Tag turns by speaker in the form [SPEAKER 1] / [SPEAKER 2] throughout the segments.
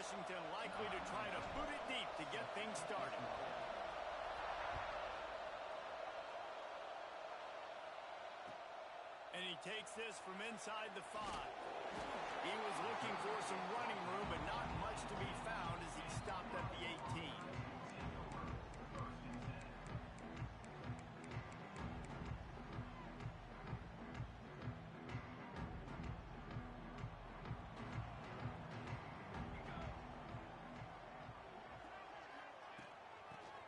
[SPEAKER 1] Washington likely to try to boot it deep to get things started. And he takes this from inside the 5. He was looking for some running room, but not much to be found as he stopped at the 18.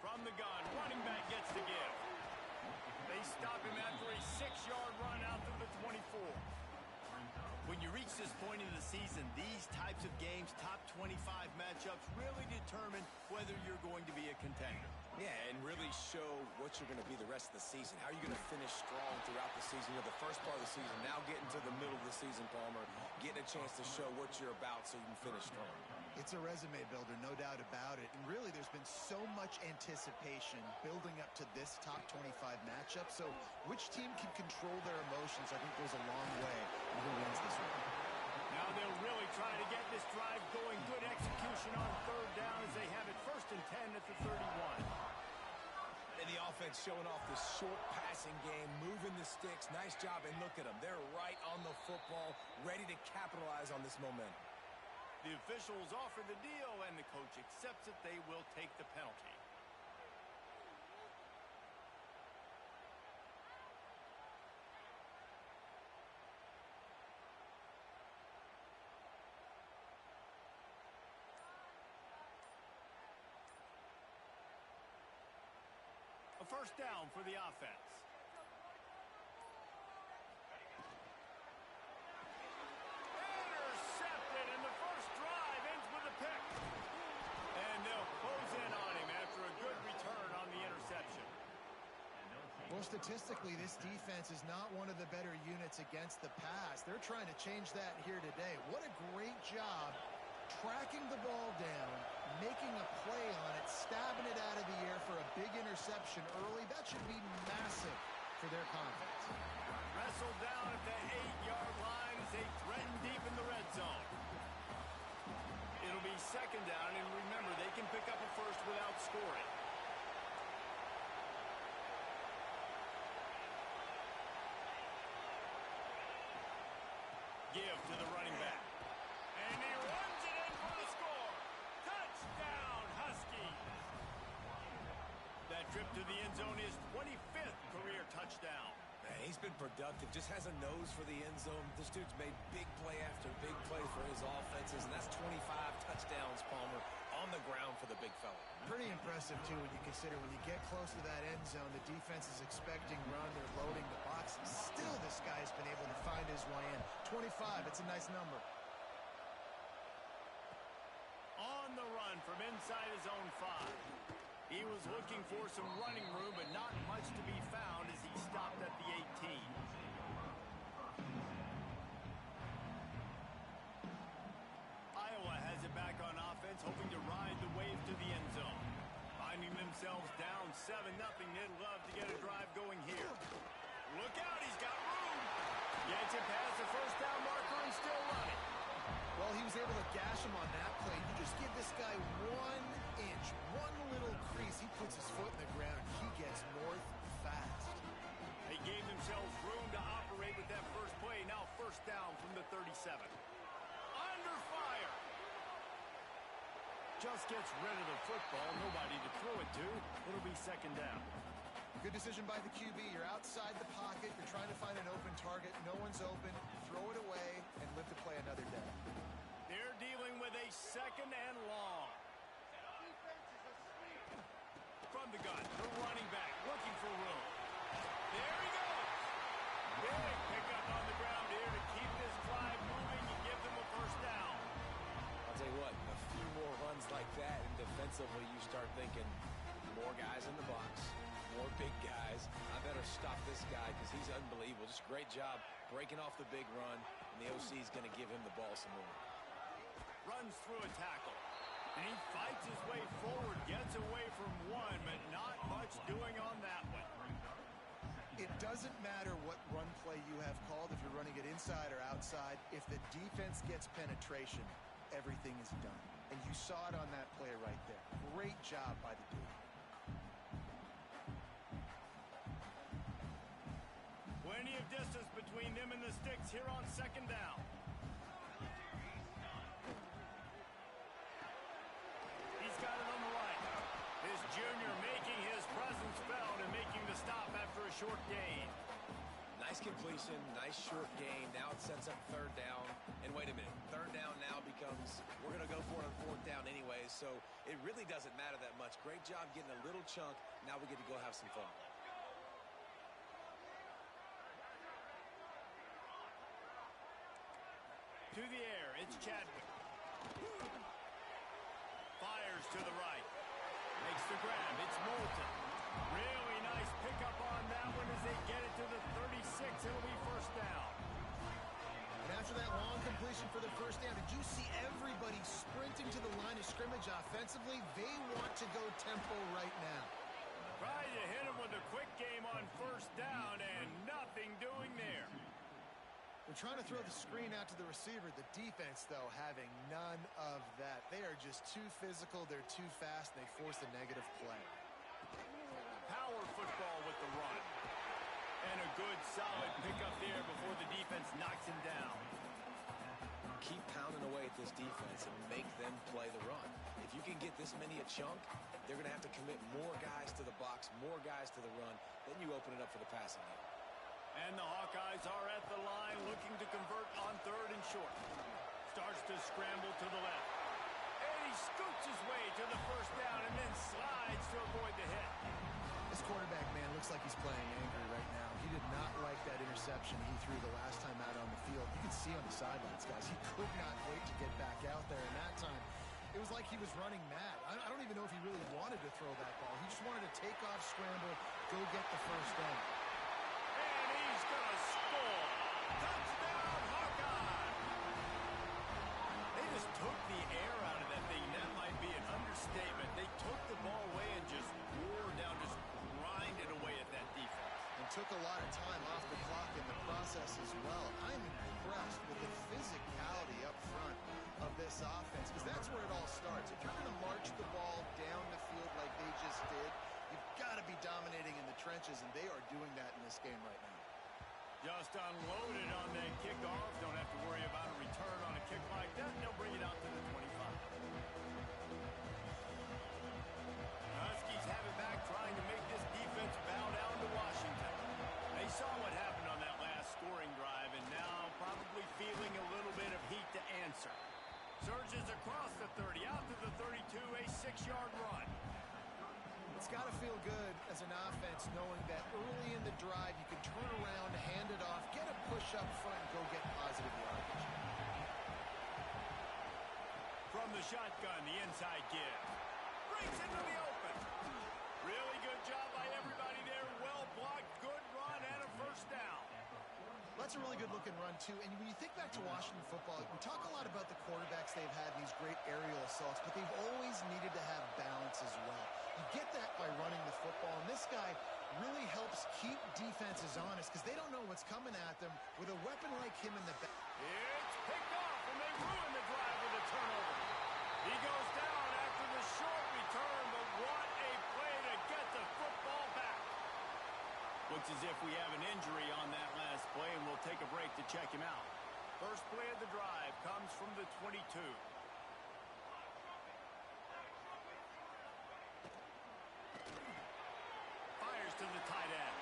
[SPEAKER 1] From the gun, running back gets the give. They stop him after a 6-yard run out to the 24. When you reach this point in the season, these types of games, top 25 matchups, really determine whether you're going to be a contender.
[SPEAKER 2] Yeah, and really show what you're going to be the rest of the season. How are you going to finish strong throughout the season? You know, the first part of the season, now getting to the middle of the season, Palmer, getting a chance to show what you're about so you can finish strong.
[SPEAKER 3] It's a resume builder, no doubt about it. And really, there's been so much anticipation building up to this top 25 matchup. So which team can control their emotions, I think, goes a long way in who wins this one.
[SPEAKER 1] Now they'll really try to get this drive going. Good execution on 3rd down as they have it 1st and 10 at the 31.
[SPEAKER 2] And the offense showing off the short passing game, moving the sticks. Nice job, and look at them. They're right on the football, ready to capitalize on this momentum.
[SPEAKER 1] The officials offer the deal, and the coach accepts it. They will take the penalty. A 1st down for the offense. Intercepted, and the first drive ends with a pick. And they'll close in on him after a good return on the interception.
[SPEAKER 3] Well, statistically, this defense is not one of the better units against the pass. They're trying to change that here today. What a great job tracking the ball down, making a play on it, stabbing it out of the air for a big interception early. That should be massive for their confidence.
[SPEAKER 1] Wrestled down at the 8-yard line as they threaten deep in the red zone. It'll be 2nd down, and remember, they can pick up a first without scoring. Give to the running back. And he runs it in for the score. Touchdown, Huskies. That trip to the end zone is 25th career touchdown.
[SPEAKER 2] Man, he's been productive, just has a nose for the end zone. This dude's made big play after big play for his offenses, and that's 25 touchdowns, Palmer, on the ground for the big fella.
[SPEAKER 3] Pretty impressive, too, when you consider when you get close to that end zone, the defense is expecting run, they're loading the box. Still, this guy's been able to find his way in. 25, it's a nice number.
[SPEAKER 1] On the run from inside his own 5. He was looking for some running room, but not much to be found as he stopped at the 18. Iowa has it back on offense, hoping to ride the wave to the end zone. Finding themselves down 7-0, they'd love to get a drive going here. Look out, he's got room. Gets it past the 1st down marker and still running.
[SPEAKER 3] Well, he was able to gash him on that play. You just give this guy 1 inch, one little crease. He puts his foot in the ground. He gets north fast.
[SPEAKER 1] They gave themselves room to operate with that first play. Now 1st down from the 37. Under fire. Just gets rid of the football. Nobody to throw it to. It'll be 2nd down.
[SPEAKER 3] Good decision by the QB. You're outside the pocket. You're trying to find an open target. No one's open. Throw it away and live to play another day.
[SPEAKER 1] They're dealing with a 2nd and long. From the gun, the running back looking for room. There he goes. Big pickup on the ground here to keep this drive moving and give them a 1st down.
[SPEAKER 2] I'll tell you what, a few more runs like that, and defensively you start thinking more guys in the box. More big guys. I better stop this guy because he's unbelievable. Just a great job breaking off the big run, and the OC is going to give him the ball some more.
[SPEAKER 1] Runs through a tackle. And he fights his way forward, gets away from one, but not much doing on that one.
[SPEAKER 3] It doesn't matter what run play you have called, if you're running it inside or outside. If the defense gets penetration, everything is done. And you saw it on that play right there. Great job by the dude.
[SPEAKER 1] Plenty of distance between them and the sticks here on second down. He's got it on the right. This junior making his presence felt and making the stop after a short gain.
[SPEAKER 2] Nice completion, nice short gain. Now it sets up third down. And wait a minute, third down now becomes, we're going to go for it on fourth down anyway, so it really doesn't matter that much. Great job getting a little chunk. Now we get to go have some fun.
[SPEAKER 1] To the air, it's Chadwick. Fires to the right. Makes the grab, it's Moulton. Really nice pickup on that one as they get it to the 36. It'll be first down.
[SPEAKER 3] And after that long completion for the first down, did you see everybody sprinting to the line of scrimmage offensively? They want to go tempo right now.
[SPEAKER 1] Trying to hit him with a quick game on first down and nothing doing there.
[SPEAKER 3] They're trying to throw the screen out to the receiver. The defense, though, having none of that. They are just too physical. They're too fast. And they force a negative play.
[SPEAKER 1] Power football with the run. And a good, solid pickup there before the defense knocks him down.
[SPEAKER 2] Keep pounding away at this defense and make them play the run. If you can get this many a chunk, they're going to have to commit more guys to the box, more guys to the run. Then you open it up for the passing game.
[SPEAKER 1] And the Hawkeyes are at the line looking to convert on third and short. Starts to scramble to the left. And he scoots his way to the first down and then slides to avoid the hit.
[SPEAKER 3] This quarterback, man, looks like he's playing angry right now. He did not like that interception he threw the last time out on the field. You can see on the sidelines, guys. He could not wait to get back out there. And that time, it was like he was running mad. I don't even know if he really wanted to throw that ball. He just wanted to take off, scramble, go get the first down.
[SPEAKER 1] And he's going to score. Touchdown, Hawkeye! They just took the air out of that thing. That might be an understatement. They took the ball away and just wore down, just grinded away at that defense.
[SPEAKER 3] And took a lot of time off the clock in the process as well. I'm impressed with the physicality up front of this offense, because that's where it all starts. If you're going to march the ball down the field like they just did, you've got to be dominating in the trenches, and they are doing that in this game right now.
[SPEAKER 1] Just unloaded on that kickoff. Don't have to worry about a return on a kick like that. They'll bring it out to the 25. Huskies have it back, trying to make this defense bow down to Washington. They saw what happened on that last scoring drive, and now probably feeling a little bit of heat to answer. Surges across the 30, out to the 32, a 6-yard run.
[SPEAKER 3] It's got to feel good as an offense knowing that early in the drive you can turn around, hand it off, get a push up front, and go get positive yardage.
[SPEAKER 1] From the shotgun, the inside give. Breaks into the open. Really good job by everybody there. Well blocked, good run, and a first down.
[SPEAKER 3] That's a really good-looking run, too. And when you think back to Washington football, we talk a lot about the quarterbacks they've had, these great aerial assaults, but they've always needed to have balance as well. You get that by running the football, and this guy really helps keep defenses honest because they don't know what's coming at them with a weapon like him in the back.
[SPEAKER 1] It's picked off, and they ruin the drive with a turnover. He goes down after the short return, but what a play to get the football back. Looks as if we have an injury on that last play, and we'll take a break to check him out. First play of the drive comes from the 22. Fires to the tight end.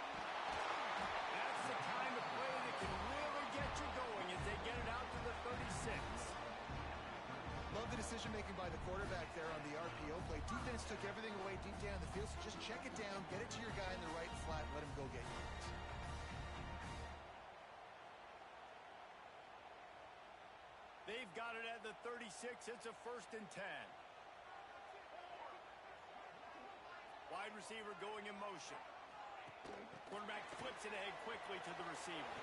[SPEAKER 1] That's the kind of play that can really get you going as they get it out to the 36.
[SPEAKER 3] Love the decision-making by the quarterback there on the RPO play. Defense took everything away deep down the field, so just check it down, get it to your guy in the right flat, and let him go get yards.
[SPEAKER 1] They've got it at the 36. It's a 1st and 10. Wide receiver going in motion. Quarterback flips it ahead quickly to the receiver.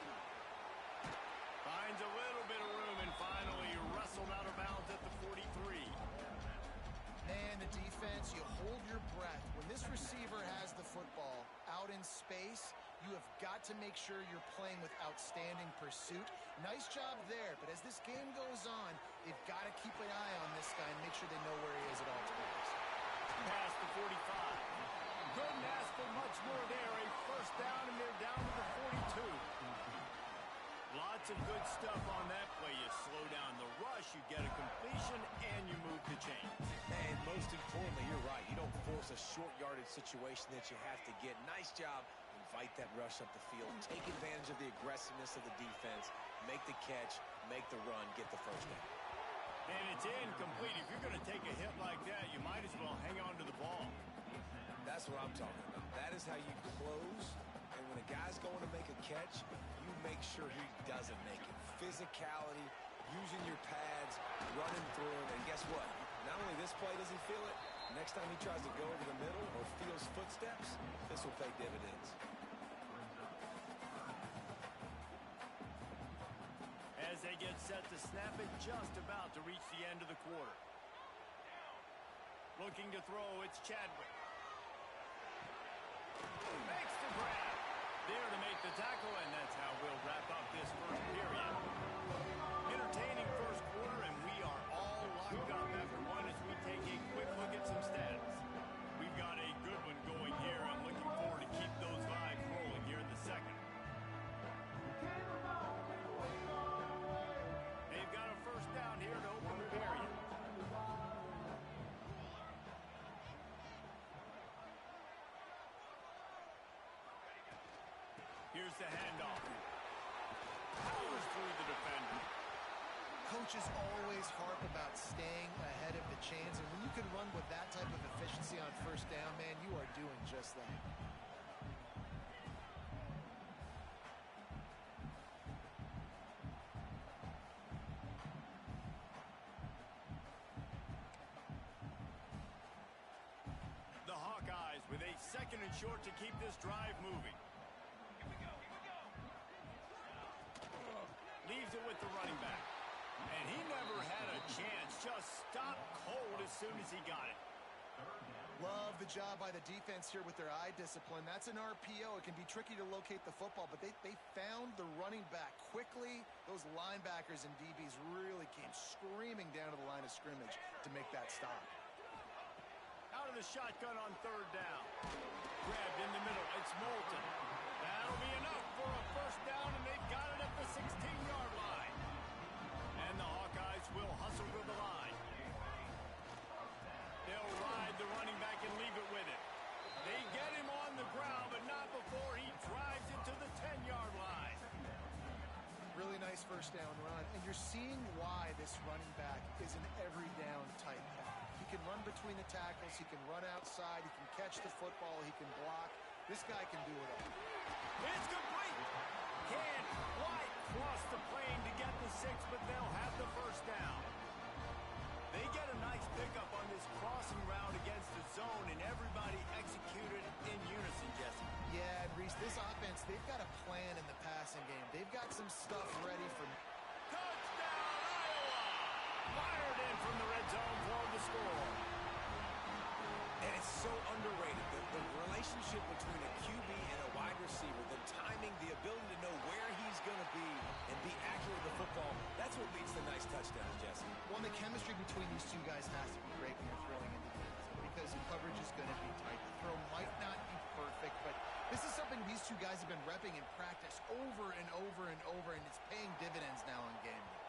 [SPEAKER 1] Finds a little bit of room and finally wrestled out of bounds at the 43.
[SPEAKER 3] Man, the defense, you hold your breath. When this receiver has the football out in space, you have got to make sure you're playing with outstanding pursuit. Nice job there, but as this game goes on, they've got to keep an eye on this guy and make sure they know where he is at all times.
[SPEAKER 1] Past the 45. Couldn't ask for much more there. A first down, and they're down to the 42. Lots of good stuff on that play. You slow down the rush, you get a completion, and you move the chains.
[SPEAKER 2] And most importantly, you're right. You don't force a short yardage situation that you have to get. Nice job. Invite that rush up the field. Take advantage of the aggressiveness of the defense. Make the catch. Make the run. Get the first down.
[SPEAKER 1] And it's incomplete. If you're going to take a hit like that, you might as well hang on to the ball.
[SPEAKER 2] That's what I'm talking about. That is how you close. And when a guy's going to make a catch, you make sure he doesn't make it. Physicality, using your pads, running through him. And guess what? Not only this play does he feel it, next time he tries to go over the middle or feels footsteps, this will pay dividends.
[SPEAKER 1] As they get set to snap it, just about to reach the end of the quarter. Looking to throw, it's Chadwick. Makes the grab. There to make the tackle, and that's how we'll wrap up this first period. Entertaining first quarter, and we are all locked up after one as we take a quick look at some stats. We've got a good one going here. I'm looking forward to keep those vibes rolling here in the second. They've got a first down here to open the period. Here's the handoff. Powers through the defender.
[SPEAKER 3] Coaches always harp about staying ahead of the chains, and when you can run with that type of efficiency on first down, man, you are doing just that.
[SPEAKER 1] The Hawkeyes with a second and short to keep this drive moving. Leaves it with the running back. And he never had a chance. Just stopped cold as soon as he got it.
[SPEAKER 3] Love the job by the defense here with their eye discipline. That's an RPO. It can be tricky to locate the football, but they found the running back quickly. Those linebackers and DBs really came screaming down to the line of scrimmage to make that stop.
[SPEAKER 1] Out of the shotgun on third down. Grabbed in the middle. It's Moulton. That'll be enough for a first down, and they've got it at the 16-yard line. And the Hawkeyes will hustle to the line. They'll ride the running back and leave it with it. They get him on the ground, but not before he drives it to the 10-yard line.
[SPEAKER 3] Really nice first down run, and you're seeing why this running back is an every down type back. He can run between the tackles, he can run outside, he can catch the football, he can block. This guy can do it all.
[SPEAKER 1] It's complete. Can't quite cross the plane to get the 6, but they'll have the first down. They get a nice pickup on this crossing route against the zone, and everybody executed in unison, Jesse.
[SPEAKER 3] Yeah, and Reese, this offense, they've got a plan in the passing game. They've got some stuff ready for...
[SPEAKER 1] Touchdown, Iowa! Fired in from the red zone for the score.
[SPEAKER 2] And it's so underrated. The relationship between a QB and a wide receiver, the timing, the ability to know where he's going to be and be accurate with the football, that's what leads to nice touchdowns, Jesse.
[SPEAKER 3] Well, the chemistry between these two guys has to be great when you're throwing into the end zone because coverage is going to be tight. The throw might not be perfect, but this is something these two guys have been repping in practice over and over and over, and it's paying dividends now in game day.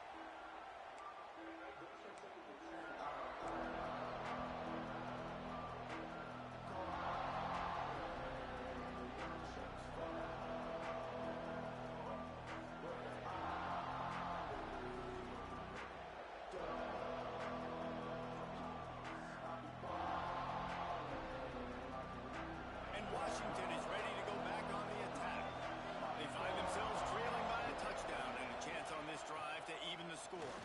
[SPEAKER 1] Washington is ready to go back on the attack. They find themselves trailing by a touchdown and a chance on this drive to even the score.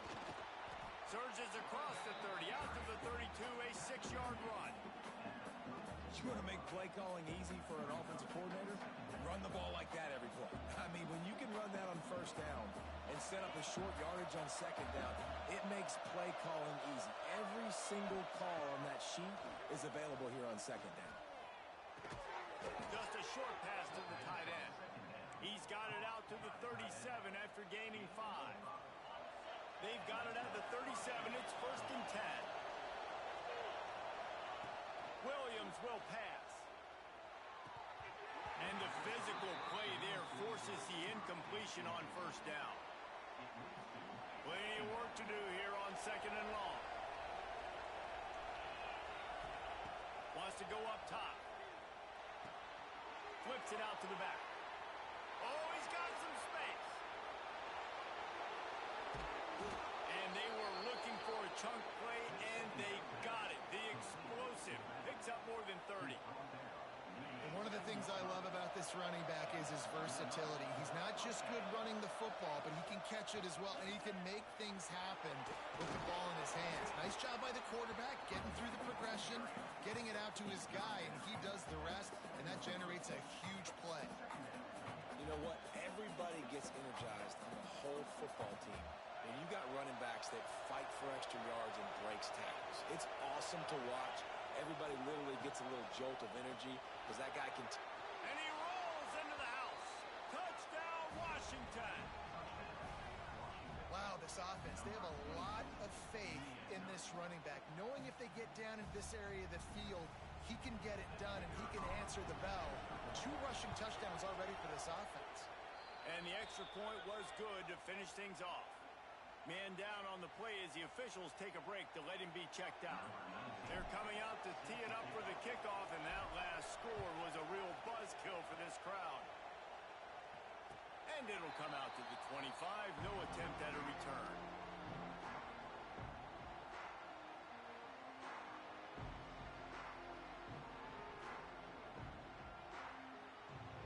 [SPEAKER 1] Surges across the 30, out to the 32, a 6-yard run.
[SPEAKER 2] You want to make play calling easy for an offensive coordinator? Run the ball like that every play. I mean, when you can run that on first down and set up a short yardage on second down, it makes play calling easy. Every single call on that sheet is available here on second down.
[SPEAKER 1] Just a short pass to the tight end. He's got it out to the 37 after gaining 5. They've got it at the 37. It's 1st and 10. Williams will pass. And the physical play there forces the incompletion on 1st down. Plenty of work to do here on 2nd and long. Wants to go up top. Flips it out to the back. Oh, he's got some space. And they were looking for a chunk play, and they got it. The explosive picks up more than 30.
[SPEAKER 3] And one of the things I love about this running back is his versatility. He's not just good running the football, but he can catch it as well, and he can make things happen with the ball in his hands. Nice job by the quarterback, getting through the progression, getting it out to his guy, and he does the rest, and that generates a huge play.
[SPEAKER 2] You know what? Everybody gets energized on the whole football team. And you got running backs that fight for extra yards and breaks tackles. It's awesome to watch. Everybody literally gets a little jolt of energy because that guy can...
[SPEAKER 1] And he rolls into the house. Touchdown, Washington.
[SPEAKER 3] Wow, this offense, they have a lot of faith in this running back, knowing if they get down in this area of the field, he can get it done and he can answer the bell. 2 rushing touchdowns already for this offense.
[SPEAKER 1] And the extra point was good to finish things off. Man down on the play as the officials take a break to let him be checked out. They're coming out to tee it up for the kickoff, and that last score was a real buzzkill for this crowd. And it'll come out to the 25, no attempt at a return.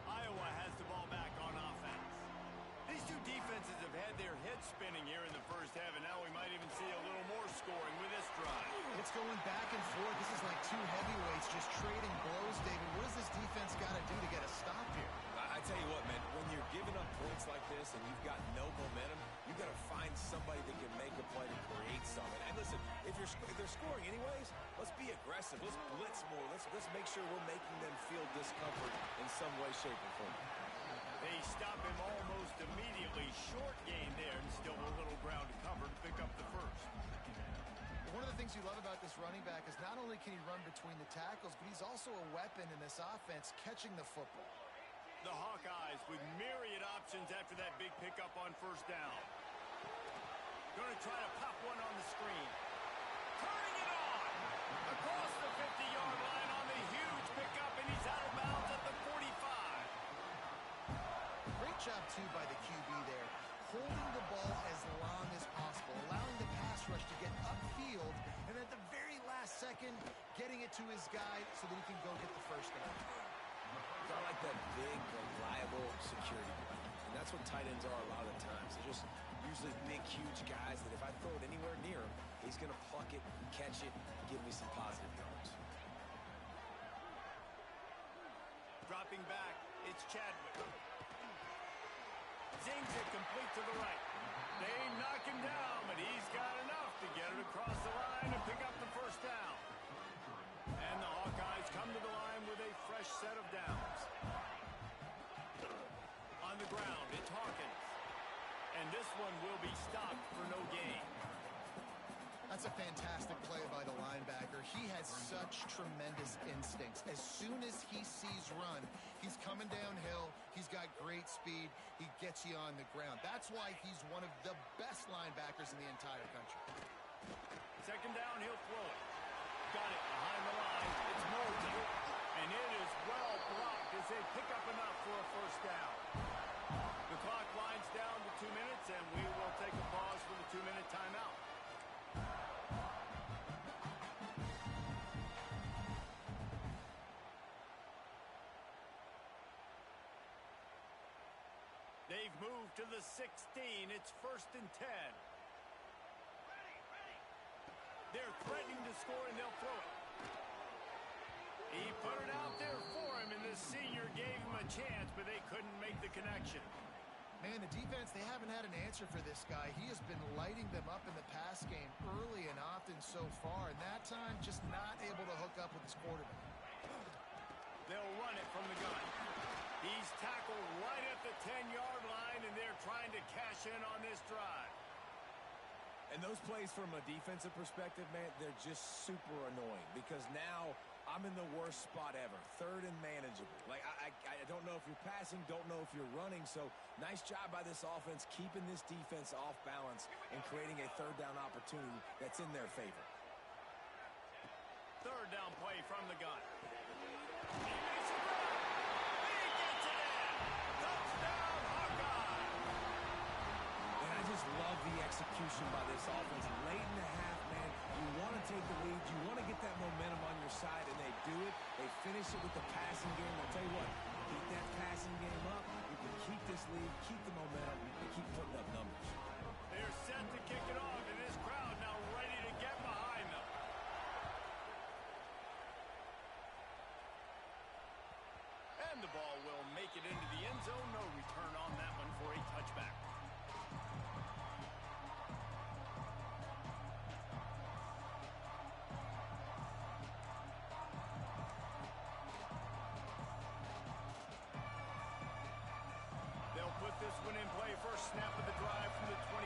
[SPEAKER 1] Iowa has the ball back on offense. These two defenses have had their heads spinning here in the first half, and now we might even see a little more scoring with this drive.
[SPEAKER 3] It's going back and forth. This is like 2 heavyweights just trading blows, David. What does this defense got to do to get a stop here?
[SPEAKER 2] I tell you what, man, when you're giving up points like this and you've got no momentum, you got to find somebody that can make a play to create something. And listen, if they're scoring anyways, let's be aggressive. Let's blitz more. Let's make sure we're making them feel discomfort in some way, shape, or form.
[SPEAKER 1] They stop him almost immediately. Short gain there, and still a little ground to cover to pick up the first.
[SPEAKER 3] One of the things you love about this running back is not only can he run between the tackles, but he's also a weapon in this offense catching the football.
[SPEAKER 1] The Hawkeyes with myriad options after that big pickup on 1st down. Going to try to pop one on the screen. Turning it on! Across the 50-yard line on the huge pickup, and he's out of bounds at the 45.
[SPEAKER 3] Great job, too, by the QB there. Holding the ball as long as possible, allowing the pass rush to get upfield, and at the very last second, getting it to his guy so that he can go get the first down.
[SPEAKER 2] I like that big, reliable security blanket. And that's what tight ends are a lot of the times. They're just usually big, huge guys that if I throw it anywhere near him, he's going to pluck it, catch it, and give me some positive yards.
[SPEAKER 1] Dropping back, it's Chadwick. Zings it complete to the right. They knock him down, but he's got enough to get it across the line and pick up the first down. And the Hawkeyes come to the line with a fresh set of downs. On the ground, it's Hawkins. And this one will be stopped for no gain.
[SPEAKER 3] That's a fantastic play by the linebacker. He has such tremendous instincts. As soon as he sees run, he's coming downhill. He's got great speed. He gets you on the ground. That's why he's one of the best linebackers in the entire country.
[SPEAKER 1] 2nd down, he'll throw it. Got it behind the line. It's Moulton. And it is well blocked as they pick up enough for a first down. The clock winds down to 2 minutes, and we will take a pause for the 2-minute timeout. They've moved to the 16. It's 1st and 10. They're threatening to score, and they'll throw it. He put it out there for him, and the senior gave him a chance, but they couldn't make the connection.
[SPEAKER 3] Man, the defense, they haven't had an answer for this guy. He has been lighting them up in the pass game early and often so far, and that time just not able to hook up with his quarterback.
[SPEAKER 1] They'll run it from the gun. He's tackled right at the 10-yard line, and they're trying to cash in on this drive.
[SPEAKER 2] And those plays from a defensive perspective, man, they're just super annoying because now I'm in the worst spot ever. Third and manageable. Like, I don't know if you're passing, don't know if you're running. So nice job by this offense keeping this defense off balance and creating a third down opportunity that's in their favor.
[SPEAKER 1] Third down play from the gun. He makes a run. He gets it in. Touchdown, Hawkeye.
[SPEAKER 2] And I just love the execution by this offense. Late in the half, man, you want to take the lead. You want to get that momentum on your side, and they do it. They finish it with the passing game. I'll tell you what, keep that passing game up. You can keep this lead, keep the momentum, and keep putting up numbers.
[SPEAKER 1] They're set to kick it off, and this crowd now ready to get behind them. And the ball will make it into the end zone. No return on that one for a touchback. They'll put this one in play. First snap of the drive from the 25.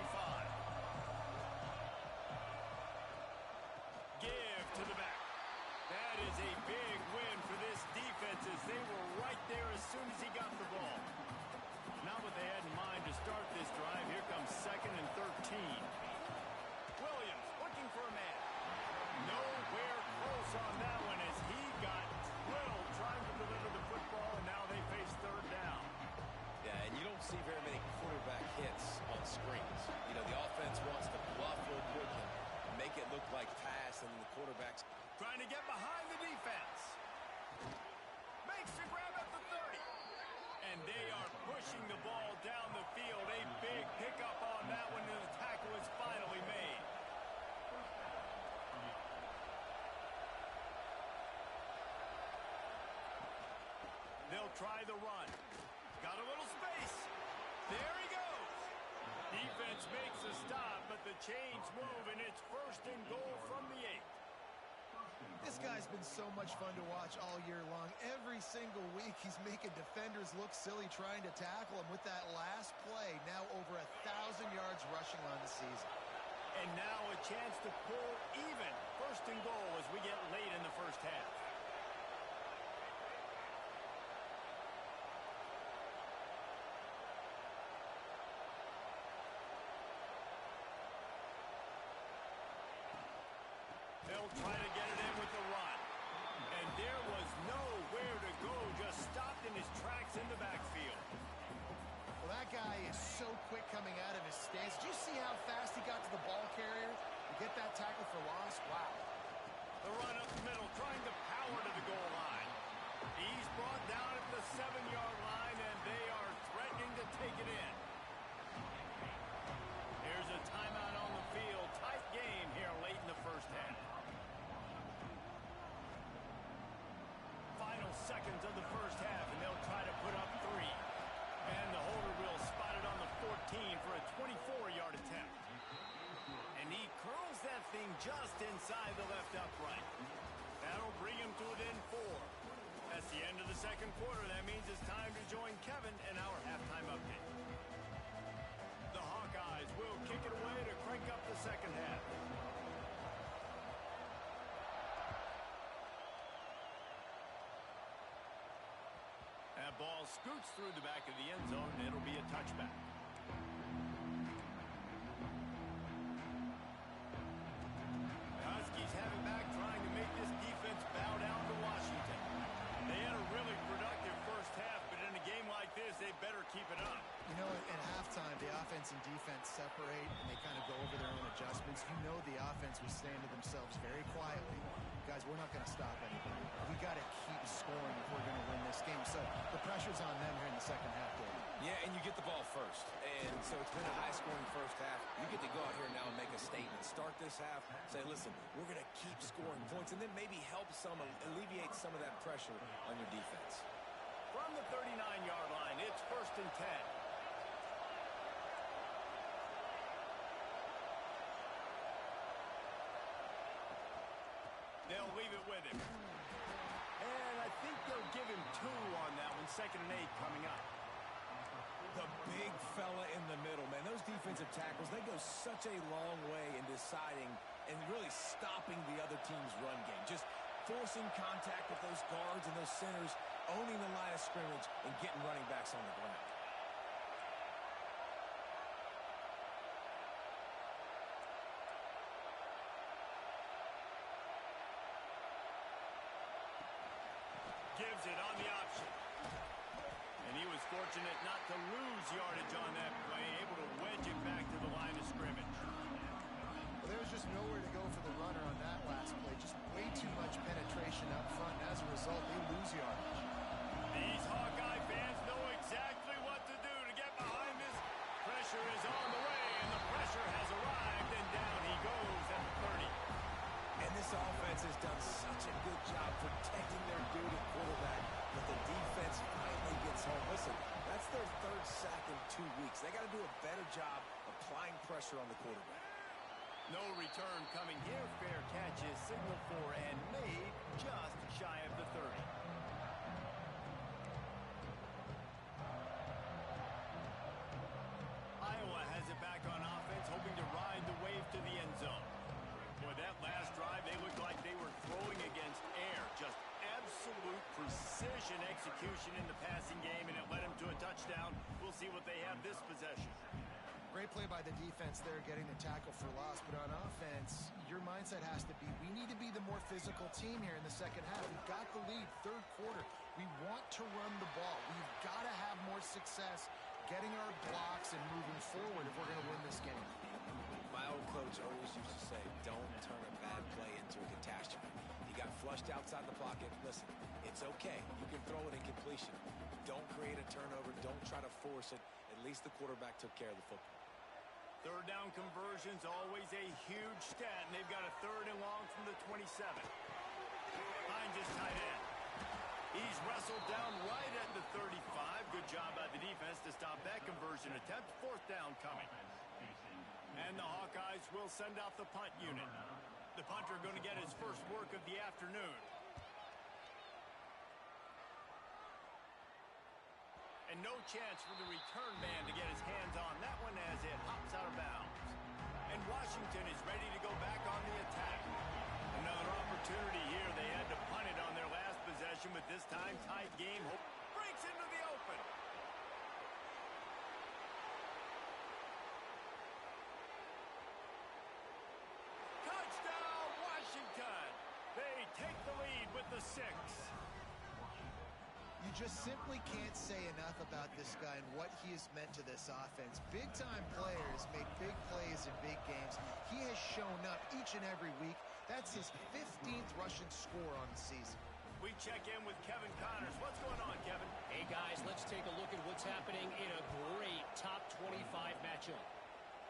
[SPEAKER 1] Give to the back. That is a big win for this defense as they were right there as soon as he got the ball. Not what they had in mind to start this drive. Here comes 2nd and 13. Williams looking for a man. Nowhere close on that one as he got thrilled trying to deliver the football, and now they face third down.
[SPEAKER 2] Yeah, and you don't see very many quarterback hits on screens. You know, the offense wants to bluff real quick and make it look like pass, and then the quarterback's
[SPEAKER 1] trying to get behind the defense. Makes the grab at the 30. And they are pushing the ball down the field. A big pickup on that one, and the tackle is finally made. They'll try the run. Got a little space. There he goes. Defense makes a stop, but the chains move, and it's 1st and goal from the 8.
[SPEAKER 3] This guy's been so much fun to watch all year long. Every single week, he's making defenders look silly trying to tackle him with that last play. Now over 1,000 yards rushing on the season.
[SPEAKER 1] And now a chance to pull even. 1st and goal as we get late in the first half. They'll try to get it in with the run. And there was nowhere to go, just stopped in his tracks in the backfield.
[SPEAKER 3] Well, that guy is so quick coming out of his stance. Did you see how fast he got to the ball carrier to get that tackle for loss? Wow.
[SPEAKER 1] The run up the middle, trying to power to the goal line. He's brought down at the 7-yard line, and they are threatening to take it in. Here's a timeout on the field. Tight game here late in the first half. Final seconds of the first half, and they'll try to put up 3. And the holder will spot it on the 14 for a 24-yard attempt. And he curls that thing just inside the left upright. That'll bring him to it in 4. That's the end of the second quarter. That means it's time to join Kevin in our halftime update. The Hawkeyes will kick it away to crank up the second half. That ball scoots through the back of the end zone, and it'll be a touchback. The Huskies have it back, trying to make this defense bow down to Washington. They had a really productive first half, but in a game like this, they better keep it up.
[SPEAKER 3] You know, at halftime, the offense and defense separate, and they kind of go over their own adjustments. You know the offense was saying to themselves very quietly, guys, we're not going to stop anybody. We got to keep scoring if we're going to win this game. So the pressure's on them here in the second half, Dave.
[SPEAKER 2] Yeah, and you get the ball first. And so it's been a high-scoring first half. You get to go out here now and make a statement. Start this half, say, listen, we're going to keep scoring points, and then maybe help alleviate some of that pressure on your defense.
[SPEAKER 1] From the 39-yard line, it's 1st and 10. They'll leave it with him. And I think they'll give him 2 on that one. 2nd and 8 coming
[SPEAKER 2] big fella in the middle, man. Those defensive tackles, they go such a long way in deciding and really stopping the other team's run game. Just forcing contact with those guards and those centers, owning the line of scrimmage, and getting running backs on the ground.
[SPEAKER 1] Gives it on the option. And he was fortunate not to lose yardage on that play, able to wedge it back to the line of scrimmage.
[SPEAKER 3] Well, there was just nowhere to go for the runner on that last play. Just way too much penetration up front, and as a result, they lose yardage.
[SPEAKER 1] These Hawkeye fans know exactly what to do to get behind this. Pressure is on the way, and the pressure has arrived, and down he goes at the 30.
[SPEAKER 2] And this offense has done such a good job protecting their dude at quarterback, but the defense finally gets home. Listen, that's their third sack in 2 weeks. They got to do a better job applying pressure on the quarterback.
[SPEAKER 1] No return coming here. Fair catch is signaled for and made just shy of the 30. Iowa has it back on offense, hoping to ride the wave to the end zone. Boy, that last drive, they looked like they were throwing against air. Just absolute precision execution in the passing game, and it led them to a touchdown. We'll see what they have this possession.
[SPEAKER 3] Great play by the defense there, getting the tackle for loss. But on offense, your mindset has to be, we need to be the more physical team here in the second half. We've got the lead, third quarter. We want to run the ball. We've got to have more success getting our blocks and moving forward if we're going to win this game.
[SPEAKER 2] My old coach always used to say, don't turn a bad play into a catastrophe. He got flushed outside the pocket. Listen, it's okay. You can throw it in completion. Don't create a turnover. Don't try to force it. At least the quarterback took care of the football.
[SPEAKER 1] Third down conversions, always a huge stat, and they've got a 3rd and long from the 27. Hines is tight end. He's wrestled down right at the 35. Good job by the defense to stop that conversion attempt. 4th down coming. And the Hawkeyes will send out the punt unit. The punter going to get his first work of the afternoon. And no chance for the return man to get his hands on that one as it hops out of bounds. And Washington is ready to go back on the attack. Another opportunity here. They had to punt it on their last possession, but this time tight game. Breaks into the open. Touchdown, Washington. They take the lead with the 6.
[SPEAKER 3] You just simply can't say enough about this guy and what he has meant to this offense. Big-time players make big plays in big games. He has shown up each and every week. That's his 15th rushing score on the season.
[SPEAKER 1] We check in with Kevin Connors. What's going on, Kevin?
[SPEAKER 4] Hey, guys, let's take a look at what's happening in a great top 25 matchup.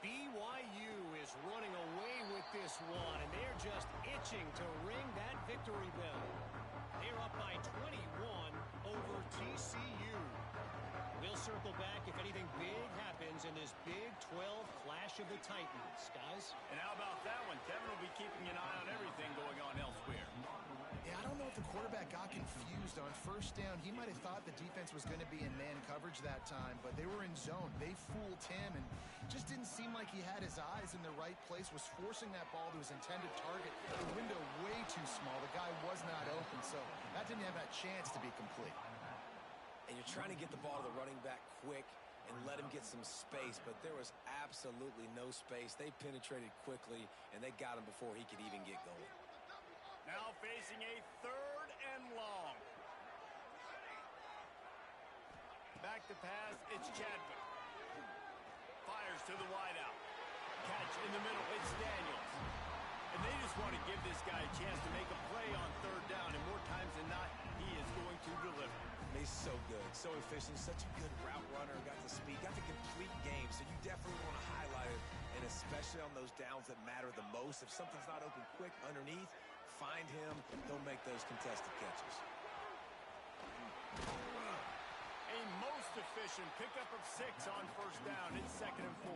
[SPEAKER 4] BYU is running away with this one, and they're just itching to ring that victory bell. They're up by 21 over TCU. We'll circle back if anything big happens in this Big 12 Clash of the Titans, guys.
[SPEAKER 1] And how about that one? Kevin will be keeping an eye on everything going on elsewhere.
[SPEAKER 3] Yeah, I don't know if the quarterback got confused on 1st down. He might have thought the defense was going to be in man coverage that time, but they were in zone. They fooled him and just didn't seem like he had his eyes in the right place, was forcing that ball to his intended target. The window way too small. The guy was not open, so that didn't have that chance to be complete.
[SPEAKER 2] And you're trying to get the ball to the running back quick and let him get some space, but there was absolutely no space. They penetrated quickly, and they got him before he could even get going.
[SPEAKER 1] Now facing a 3rd and long. Back to pass, it's Chadwick. Fires to the wideout. Catch in the middle, it's Daniels. And they just want to give this guy a chance to make a play on 3rd down, and more times than not, he is going to deliver.
[SPEAKER 2] He's so good, so efficient, such a good route runner, got the speed, got the complete game, so you definitely want to highlight it, and especially on those downs that matter the most. If something's not open quick underneath, find him, he'll make those contested catches.
[SPEAKER 1] A most efficient pickup of 6 on 1st down. It's 2nd and 4.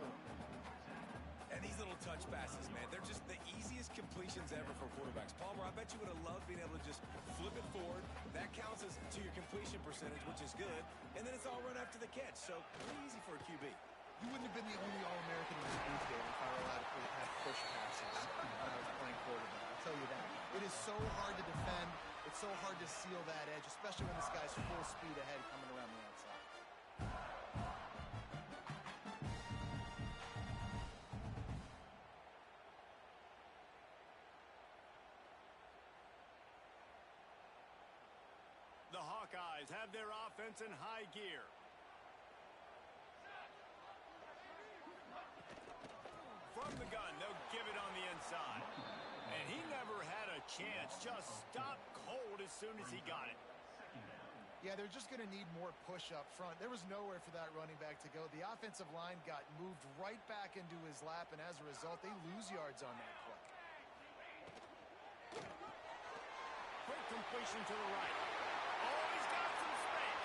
[SPEAKER 2] And these little touch passes, man, they're just the easiest completions ever for quarterbacks. Palmer, I bet you would have loved being able to just flip it forward. That counts as to your completion percentage, which is good. And and then it's all run after the catch. So pretty easy for a QB.
[SPEAKER 3] You wouldn't have been the only All-American in this booth game if I were allowed to have push passes when I was playing quarterback. I'll tell you that. It is so hard to defend. It's so hard to seal that edge, especially when this guy's full speed ahead coming around the outside.
[SPEAKER 1] The Hawkeyes have their offense in high gear. From the gun, they'll give it on the inside. And he never had a chance. Just stopped cold as soon as he got it.
[SPEAKER 3] Yeah, they're just going to need more push up front. There was nowhere for that running back to go. The offensive line got moved right back into his lap, and as a result, they lose yards on that play.
[SPEAKER 1] Quick completion to the right. Oh, he's got some space.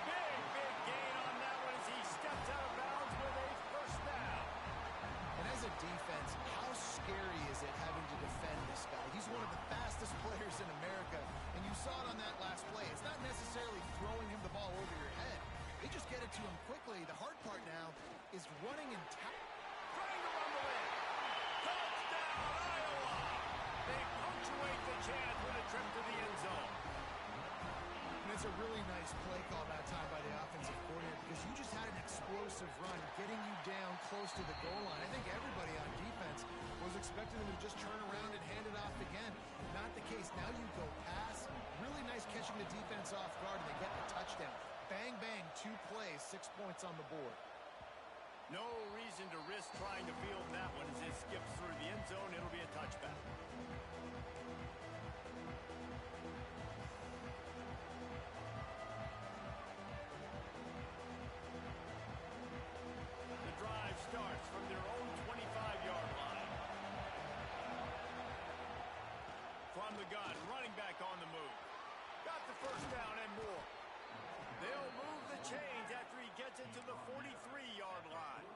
[SPEAKER 1] Big gain on that one as he steps out of bounds with a first down.
[SPEAKER 3] And as a defense, how scary is it having to defend this guy? He's one of the fastest players in America, and you saw it on that last play. It's not necessarily throwing him the ball over your head. They just get it to him quickly. The hard part now is running and
[SPEAKER 1] Trying to rumble in. Touchdown, Iowa! They punctuate the chance with a trip to the end zone.
[SPEAKER 3] And it's a really nice play call that time by the offensive coordinator because you just had an explosive run getting you down close to the goal line. I think everybody on defense was expecting them to just turn around and hand it off again. Not the case. Now you go pass. Really nice catching the defense off guard, and they get the touchdown. Bang, bang, 2 plays, 6 points on the board.
[SPEAKER 1] No reason to risk trying to field that one as it skips through the end zone. It'll be a touchback. The drive starts from their own 25-yard line. From the gun, running back on the move. Got the first down and more. They'll move the chains after he gets it to the 43-yard line.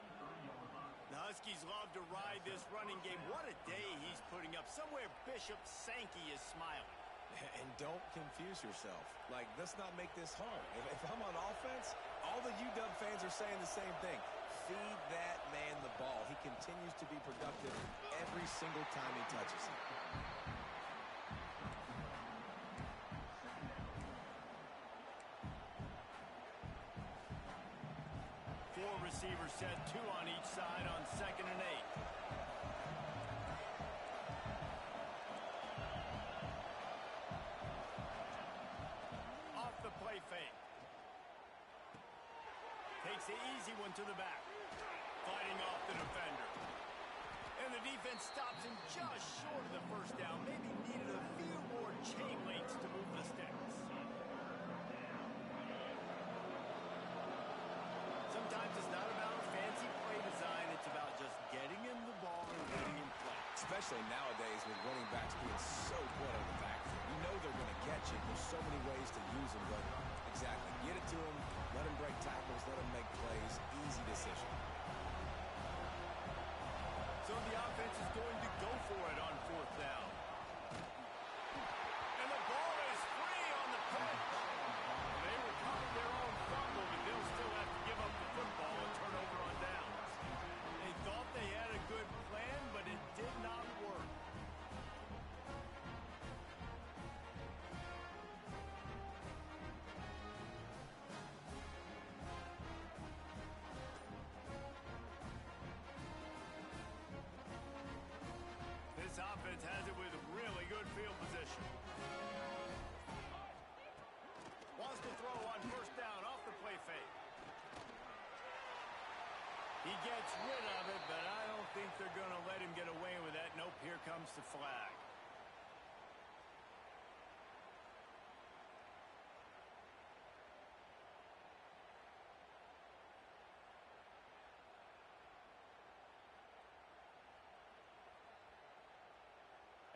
[SPEAKER 1] The Huskies love to ride this running game. What a day he's putting up. Somewhere Bishop Sankey is smiling.
[SPEAKER 2] And don't confuse yourself. Like, let's not make this hard. If I'm on offense, all the UW fans are saying the same thing. Feed that man the ball. He continues to be productive every single time he touches it.
[SPEAKER 1] Four receivers set, 2 on each side on 2nd and 8. Off the play fake. Takes the easy one to the back. Fighting off the defender. And the defense stops him just short of the first down. Maybe needed a few more chain links to move the sticks. Sometimes it's not about fancy play design. It's about just getting him the ball and letting him play.
[SPEAKER 2] Especially nowadays with running backs being so good in the backfield. You know they're going to catch it. There's so many ways to use them, but exactly. Get it to them, let them break tackles, let them make plays. Easy decision.
[SPEAKER 1] So the offense is going to go for it on 4th down. And the ball is free on the pitch. They recovered their own fumble, but they'll still have to give up the football and turn over on downs. They thought they had a good plan, but it did not work. This offense has it with really good field position. Wants to throw on 1st down off the play fake. He gets rid of it, but I don't think they're going to let him get away with that. Nope, here comes the flag.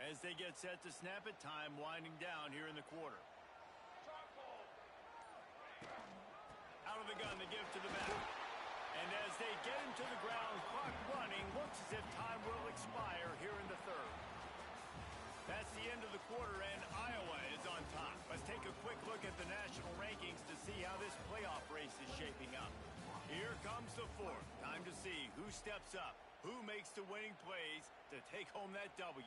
[SPEAKER 1] As they get set to snap it, time winding down here in the quarter. Out of the gun, they give to the back. And as they get him to the ground, clock running, looks as if time will expire here in the 3rd. That's the end of the quarter, and Iowa is on top. Let's take a quick look at the national rankings to comes the fourth. Time to see who steps up, who makes the winning plays to take home that W.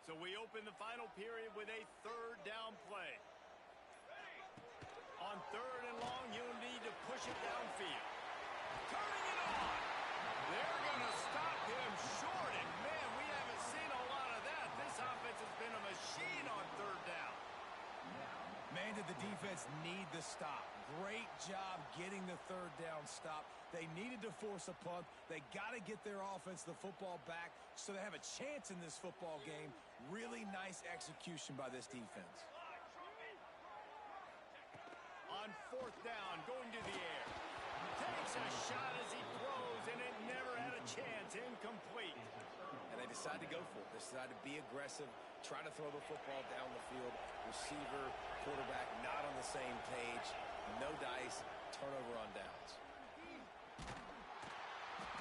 [SPEAKER 1] So we open the final period with a third down play. On third and long, you'll need to push it downfield. Turning it on. They're going to stop him short. And, man, we haven't seen a lot of that. This offense has been a machine on third down.
[SPEAKER 2] Man, did the defense need the stop. Great job getting the third down stop. They needed to force a punt. They got to get their offense the football back so they have a chance in this football game. Really nice execution by this defense.
[SPEAKER 1] On fourth down, going to the air. Takes a shot as he throws, and it never had a chance. Incomplete.
[SPEAKER 2] And they decide to go for it. They decide to be aggressive, try to throw the football down the field. Receiver, quarterback not on the same page. No dice, turnover on downs.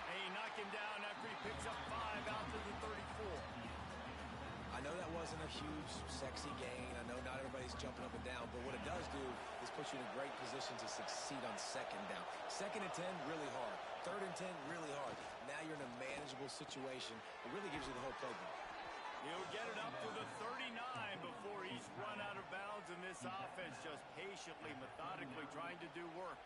[SPEAKER 1] They knock him down after he picks up 5 out to the 34.
[SPEAKER 2] I know that wasn't a huge, sexy gain. I know not everybody's jumping up and down, but what it does do is put you in a great position to succeed on second down. Second and 10, really hard. Third and 10, really hard. Now you're in a manageable situation. It really gives you the whole playbook.
[SPEAKER 1] He'll get it up to the 39 before he's run out of bounds, and this offense just patiently, methodically trying to do work.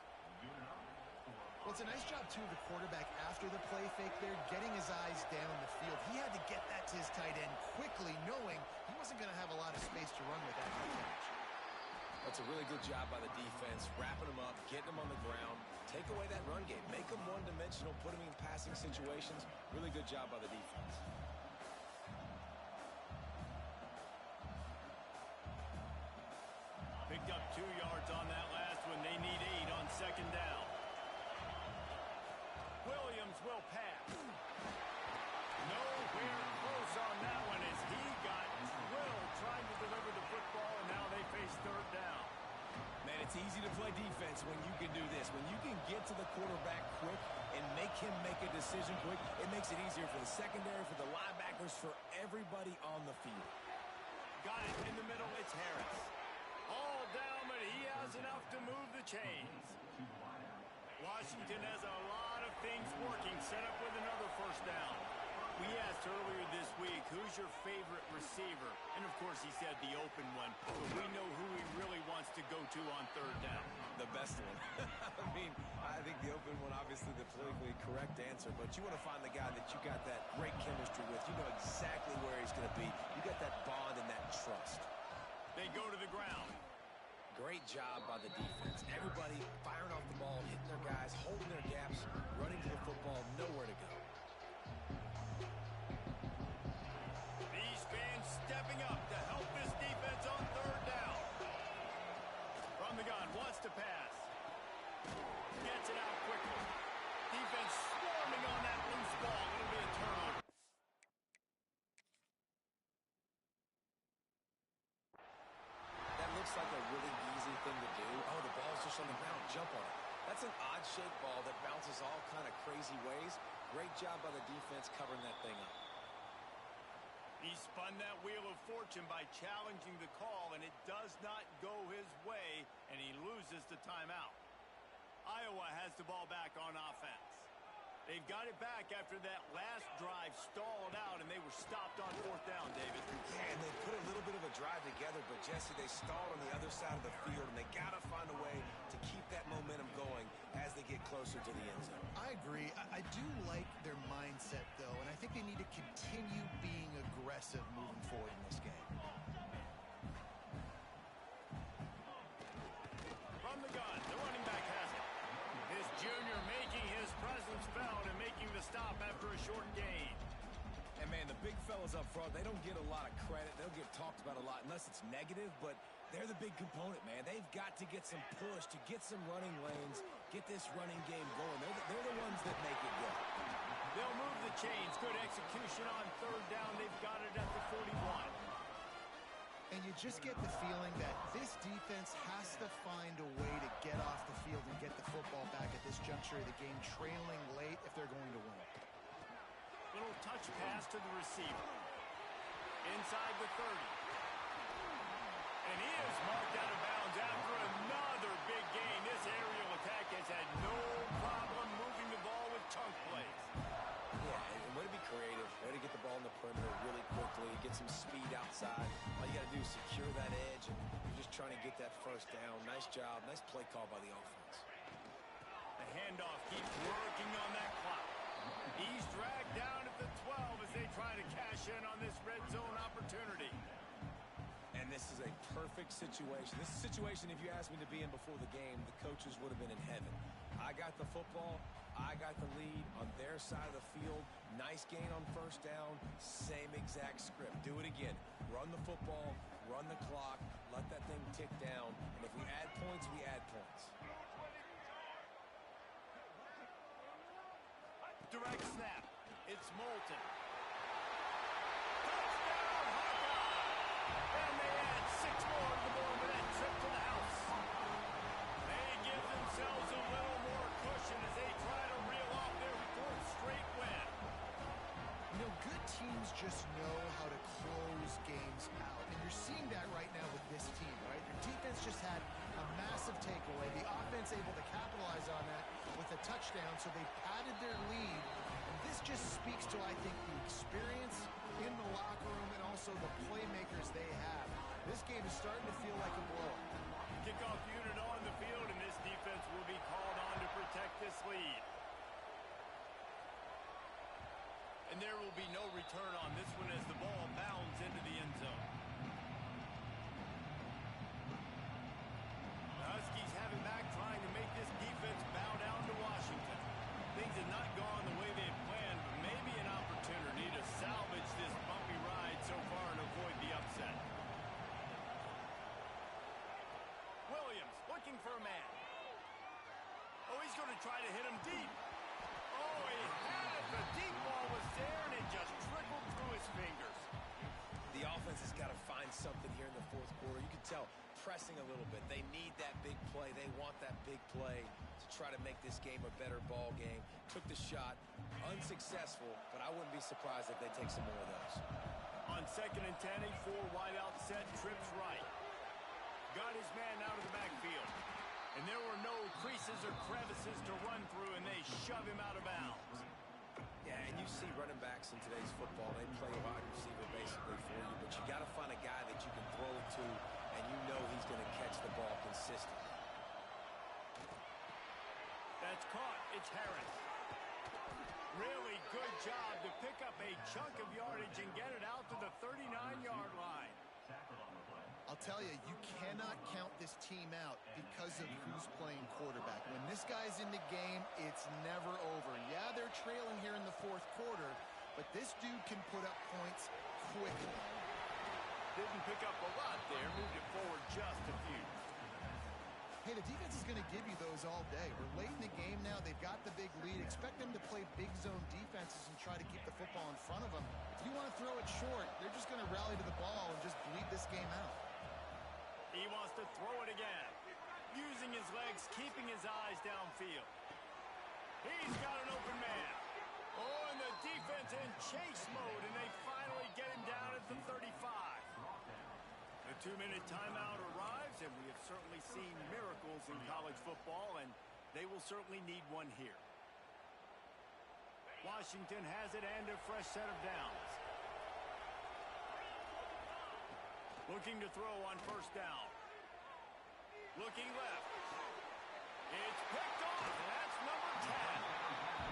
[SPEAKER 3] Well, it's a nice job, too, of the quarterback after the play fake there, getting his eyes down the field. He had to get that to his tight end quickly, knowing he wasn't going to have a lot of space to run with that catch.
[SPEAKER 2] That's a really good job by the defense, wrapping them up, getting them on the ground, take away that run game, make them one-dimensional, put them in passing situations. Really good job by the defense.
[SPEAKER 1] Picked up 2 yards on that last one. They need 8 on second down. Williams will pass. Nowhere close on that one as he got drilled trying to deliver the football, and now they face third down.
[SPEAKER 2] Man, it's easy to play defense when you can do this. When you can get to the quarterback quick and make him make a decision quick, it makes it easier for the secondary, for the linebackers, for everybody on the field.
[SPEAKER 1] Got it in the middle. It's Harris. All down, but he has enough to move the chains. Washington has a lot of things working, set up with another first down. We asked earlier this week, who's your favorite receiver? And, of course, he said the open one. But we know who he really wants to go to on third down.
[SPEAKER 2] The best one. I mean, I think the open one, obviously the politically correct answer, but you want to find the guy that you got that great chemistry with. You know exactly where he's going to be. You got that bond and that trust.
[SPEAKER 1] They go to the ground.
[SPEAKER 2] Great job by the defense. Everybody firing off the ball, hitting their guys, holding their gaps, running to the football, nowhere to go.
[SPEAKER 1] These fans stepping up to help this defense on third down. From the gun, wants to pass. Gets it out quickly. Defense swarming on that loose ball. It'll be a turnover.
[SPEAKER 2] That looks like a really easy thing to do. Oh, the ball's just on the ground. Jump on it. That's an odd-shaped ball that bounces all kind of crazy ways. Great job by the defense covering that thing up.
[SPEAKER 1] He spun that wheel of fortune by challenging the call, and it does not go his way, and he loses the timeout. Iowa has the ball back on offense. They've got it back after that last drive stalled out, and they were stopped on fourth down, David.
[SPEAKER 2] Yeah, and they put a little bit of a drive together, but, Jesse, they stalled on the other side of the field, and they got to find a way to keep that momentum going as they get closer to the end zone.
[SPEAKER 3] I agree. I do like their mindset, though, and I think they need to continue being aggressive moving forward in this game.
[SPEAKER 1] From the gun, the running back has it. This junior making his presence felt and making the stop after a short gain.
[SPEAKER 2] And, man, the big fellas up front, they don't get a lot of credit. They'll get talked about a lot unless it's negative, but they're the big component, man. They've got to get some push, to get some running lanes, get this running game going. They're the ones that make it go.
[SPEAKER 1] They'll move the chains. Good execution on third down. They've got it at the 41.
[SPEAKER 3] And you just get the feeling that this defense has to find a way to get off the field and get the football back at this juncture of the game, trailing late if they're going to win.
[SPEAKER 1] Little touch pass to the receiver. Inside the 30. And he is marked out of bounds after another big gain. This aerial attack has had no problem moving the ball with chunk plays.
[SPEAKER 2] Yeah, and way to be creative, way to get the ball in the perimeter really quickly, get some speed outside. All you got to do is secure that edge, and you're just trying to get that first down. Nice job, nice play call by the offense.
[SPEAKER 1] The handoff keeps working on that clock. He's dragged down at the 12 as they try to cash in on this red zone opportunity.
[SPEAKER 2] And this is a perfect situation. This is a situation, if you asked me to be in before the game, the coaches would have been in heaven. I got the football. I got the lead on their side of the field. Nice gain on first down. Same exact script. Do it again. Run the football, run the clock, let that thing tick down. And if we add points, we add points.
[SPEAKER 1] Direct snap. It's Moulton. Touchdown, Hawkeye! And they add 6 more to the board with that trip to the house. They give themselves a little more cushion as they try to reel off their 4th straight win.
[SPEAKER 3] You know, good teams just know how to close games out. And you're seeing that right now with this team, right? Their defense just had a massive takeaway. The offense able to capitalize on that with a touchdown, so they padded their lead. And this just speaks to, I think, the experience in the locker room and also the playmakers they have. This game is starting to feel like a blowout.
[SPEAKER 1] Kickoff unit on the field, and this defense will be called on to protect this lead. And there will be no return on this one as the ball bounds into the end zone. The Huskies have it back, trying to make this defense bow down to Washington. Things have not gone the way they had planned, but maybe an opportunity to salvage this bumpy ride so far and avoid the upset. Williams looking for a man. Oh, he's going to try to hit him deep. Oh, he had it. The deep ball was there, and it just trickled through his fingers.
[SPEAKER 2] The offense has got to find something here in the 4th quarter. You can tell pressing a little bit. They need that big play. They want that big play to try to make this game a better ball game. Took the shot. Unsuccessful, but I wouldn't be surprised if they take some more of those.
[SPEAKER 1] On 2nd and 10, a 4-wideout set, trips right. Got his man out of the backfield. And there were no creases or crevices to run through, and they shove him out of bounds.
[SPEAKER 2] Yeah, and you see running backs in today's football, they play wide receiver basically for you, but you got to find a guy that you can throw it to, and you know he's going to catch the ball consistently.
[SPEAKER 1] That's caught. It's Harris. Really good job to pick up a chunk of yardage and get it out to the 39-yard line.
[SPEAKER 3] I'll tell you, you cannot count this team out because of who's playing quarterback. When this guy's in the game, it's never over. Yeah, they're trailing here in the 4th quarter, but this dude can put up points quickly.
[SPEAKER 1] Didn't pick up a lot there, moved it forward just a few.
[SPEAKER 3] Hey, the defense is going to give you those all day. We're late in the game now. They've got the big lead. Expect them to play big zone defenses and try to keep the football in front of them. If you want to throw it short, they're just going to rally to the ball and just bleed this game out.
[SPEAKER 1] He wants to throw it again. Using his legs, keeping his eyes downfield. He's got an open man. Oh, and the defense in chase mode, and they finally get him down at the 35. The 2-minute timeout arrives, and we have certainly seen miracles in college football, and they will certainly need one here. Washington has it and a fresh set of downs. Looking to throw on first down. Looking left. It's picked off, and that's number 10.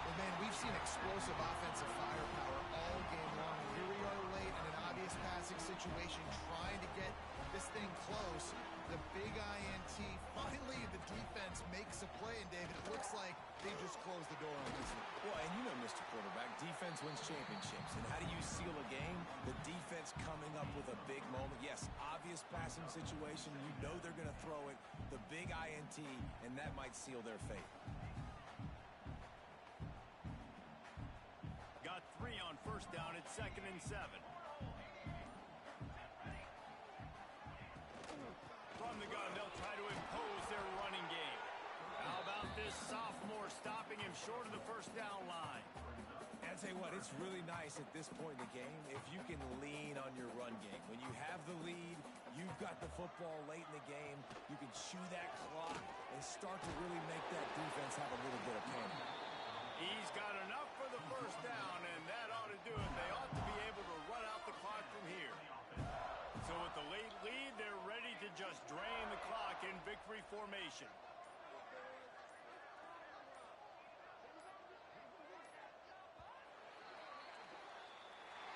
[SPEAKER 3] Well, man, we've seen explosive offensive firepower all game long. Here we are late in an obvious passing situation, trying to get this thing close. The big INT. Finally, the defense makes a play, and David, it looks like they just closed the door on this one.
[SPEAKER 2] Well, and you know, Mr. Quarterback, defense wins championships. And how do you seal a game? The defense coming up with a big moment. Yes, obvious passing situation. You know they're going to throw it. The big INT, and that might seal their fate.
[SPEAKER 1] Got 3 on first down at 2nd and 7. they'll try to impose their running game. How about this sophomore stopping him short of the first down line?
[SPEAKER 2] I'll tell you what, it's really nice at this point in the game if you can lean on your run game. When you have the lead, you've got the football late in the game, you can chew that clock and start to really make that defense have a little bit of pain.
[SPEAKER 1] He's got enough for the first down, and that ought to do it. They ought to be able to run out the clock from here. So with the late lead, they're ready to just drain the clock in victory formation.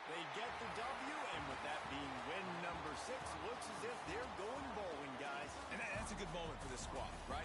[SPEAKER 1] They get the W, and with that being win number 6, looks as if they're going bowling, guys.
[SPEAKER 2] And that's a good moment for this squad, right?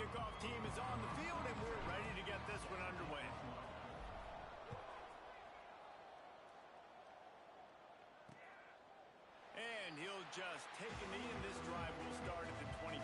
[SPEAKER 1] Kickoff team is on the field, and we're ready to get this one underway. And he'll just take a knee, and this drive will start at the 25.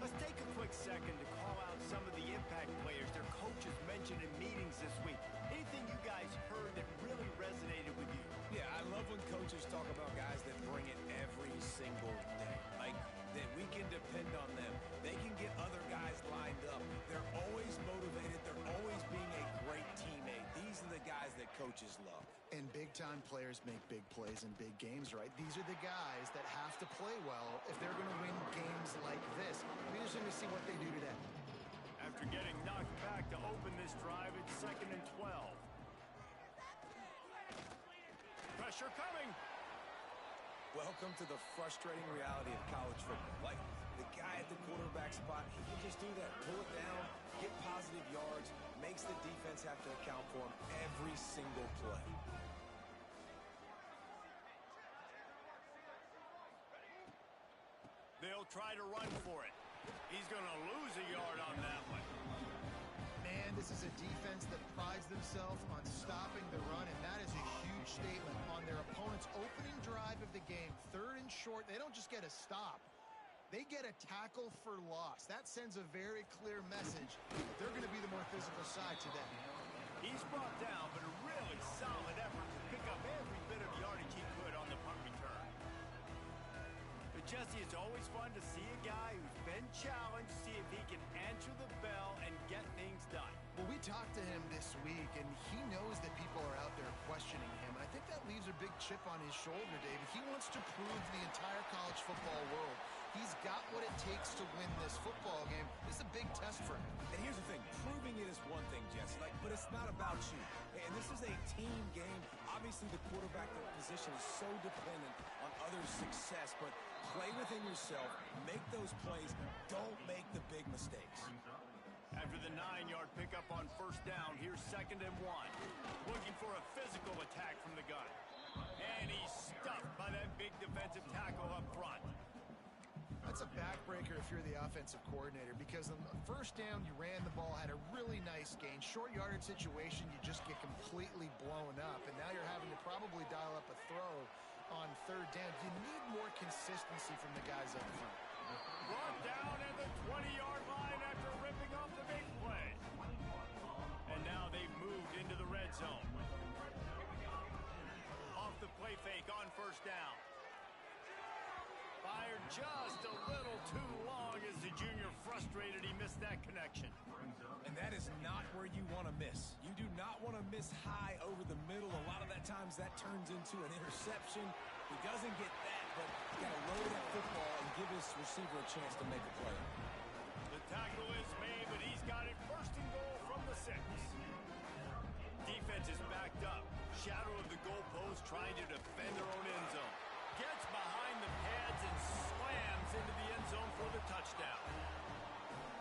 [SPEAKER 1] Let's take a quick second to call out some of the impact players their coaches mentioned in meetings this week. Anything you guys heard that really resonated with you?
[SPEAKER 2] Yeah, I love when coaches talk about guys that bring it every single day. Like, that we can depend on them. They can get other guys lined up. They're always motivated. They're always being a great teammate. These are the guys that coaches love.
[SPEAKER 3] And big-time players make big plays in big games, right? These are the guys that have to play well if they're going to win games like this. We're just going to see what they do today.
[SPEAKER 1] After getting knocked back to open this drive, it's 2nd and 12. Pressure coming.
[SPEAKER 2] Welcome to the frustrating reality of college football. Like, the guy at the quarterback spot, he can just do that. Pull it down, get positive yards, makes the defense have to account for him every single play.
[SPEAKER 1] They'll try to run for it. He's going to lose a yard on that one.
[SPEAKER 3] Man, this is a defense that prides themselves on stopping the run, and that is a huge statement on their opponent's opening drive of the game. 3rd and short, they don't just get a stop. They get a tackle for loss. That sends a very clear message. They're going to be the more physical side today.
[SPEAKER 1] He's brought down, but a really solid effort to pick up every bit of yardage he could on the punt return. But Jesse, it's always fun to see a guy who's been challenged, see if he can answer the bell and get things done.
[SPEAKER 3] Well, we talked to him this week, and he knows that people are out there questioning him. And I think that leaves a big chip on his shoulder, David. He wants to prove to the entire college football world He's got what it takes to win this football game. This is a big test for him.
[SPEAKER 2] And here's the thing, proving it is one thing, Jesse, but it's not about you. And this is a team game. Obviously, the quarterback position is so dependent on others' success, but play within yourself, make those plays, don't make the big mistakes.
[SPEAKER 1] After the 9-yard pickup on first down, here's 2nd and 1. Looking for a physical attack from the gun. And he's stuffed by that big defensive tackle up front.
[SPEAKER 3] That's a backbreaker if you're the offensive coordinator, because on the first down, you ran the ball, had a really nice gain. Short yardage situation, you just get completely blown up, and now you're having to probably dial up a throw on 3rd down. You need more consistency from the guys up front.
[SPEAKER 1] Brought down at the 20-yard line after ripping off the big play. And now they've moved into the red zone. Off the play fake on first down. Fired just a little too long as the junior frustrated he missed that connection.
[SPEAKER 2] And that is not where you want to miss. You do not want to miss high over the middle. A lot of that times that turns into an interception. He doesn't get that, but he's got to load that football and give his receiver a chance to make a play.
[SPEAKER 1] The tackle is made, but he's got it 1st and goal from the 6. Defense is backed up. Shadow of the goalpost trying to defend their own end zone. Gets behind the pads and slams into the end zone for the touchdown.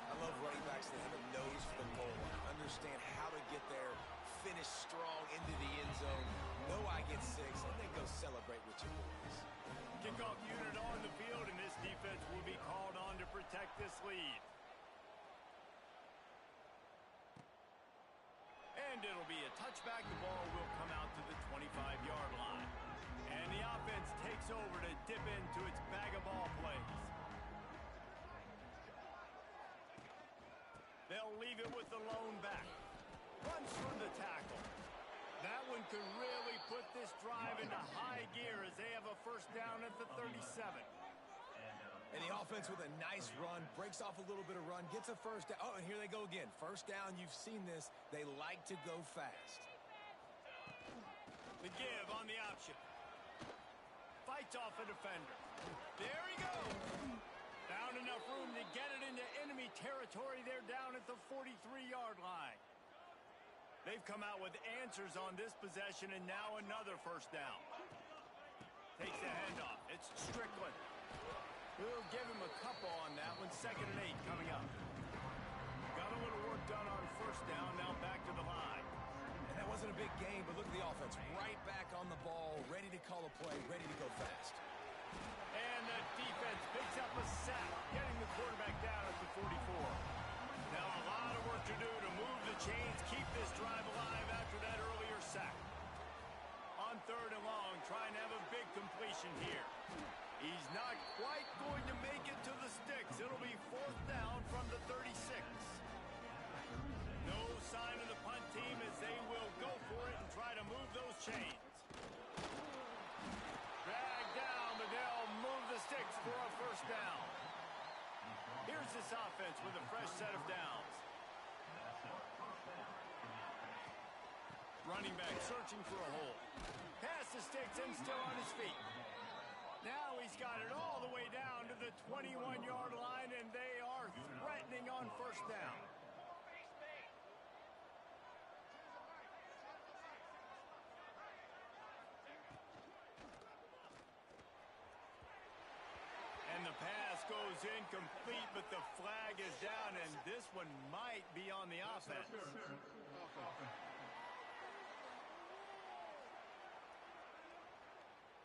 [SPEAKER 2] I love running backs that have a nose for the goal line, understand how to get there, finish strong into the end zone, know I get 6, and then go celebrate with your boys.
[SPEAKER 1] Kickoff unit on the field, and this defense will be called on to protect this lead. And it'll be a touchback. The ball will come out to the 25-yard line. And the offense takes over to dip into its bag of ball plays. They'll leave it with the lone back. Runs through the tackle. That one could really put this drive into high gear as they have a first down at the 37.
[SPEAKER 2] And the offense with a nice run, breaks off a little bit of run, gets a first down. Oh, and here they go again. First down, you've seen this. They like to go fast.
[SPEAKER 1] The give on the option. Fights off a defender. There he goes. Found enough room to get it into enemy territory. They're down at the 43-yard line. They've come out with answers on this possession, and now another first down. Takes the handoff. It's Strickland. We'll give him a couple on that one. 2nd and 8 coming up. Got a little work done on first down. Now back to the line.
[SPEAKER 2] And that wasn't a big game, but look at the offense. Right back on the ball, ready to call a play, ready to go fast.
[SPEAKER 1] And the defense picks up a sack, getting the quarterback down at the 44. Now a lot of work to do to move the chains, keep this drive alive after that earlier sack. On 3rd and long, trying to have a big completion here. He's not quite going to make it to the sticks. It'll be 4th down from the 36. No sign of the punt team as they will go for it and try to move those chains. Dragged down, but they'll move the sticks for a first down. Here's this offense with a fresh set of downs. Running back searching for a hole. Past the sticks and still on his feet. Now he's got it all the way down to the 21-yard line, and they are threatening on first down. And the pass goes incomplete, but the flag is down, and this one might be on the offense.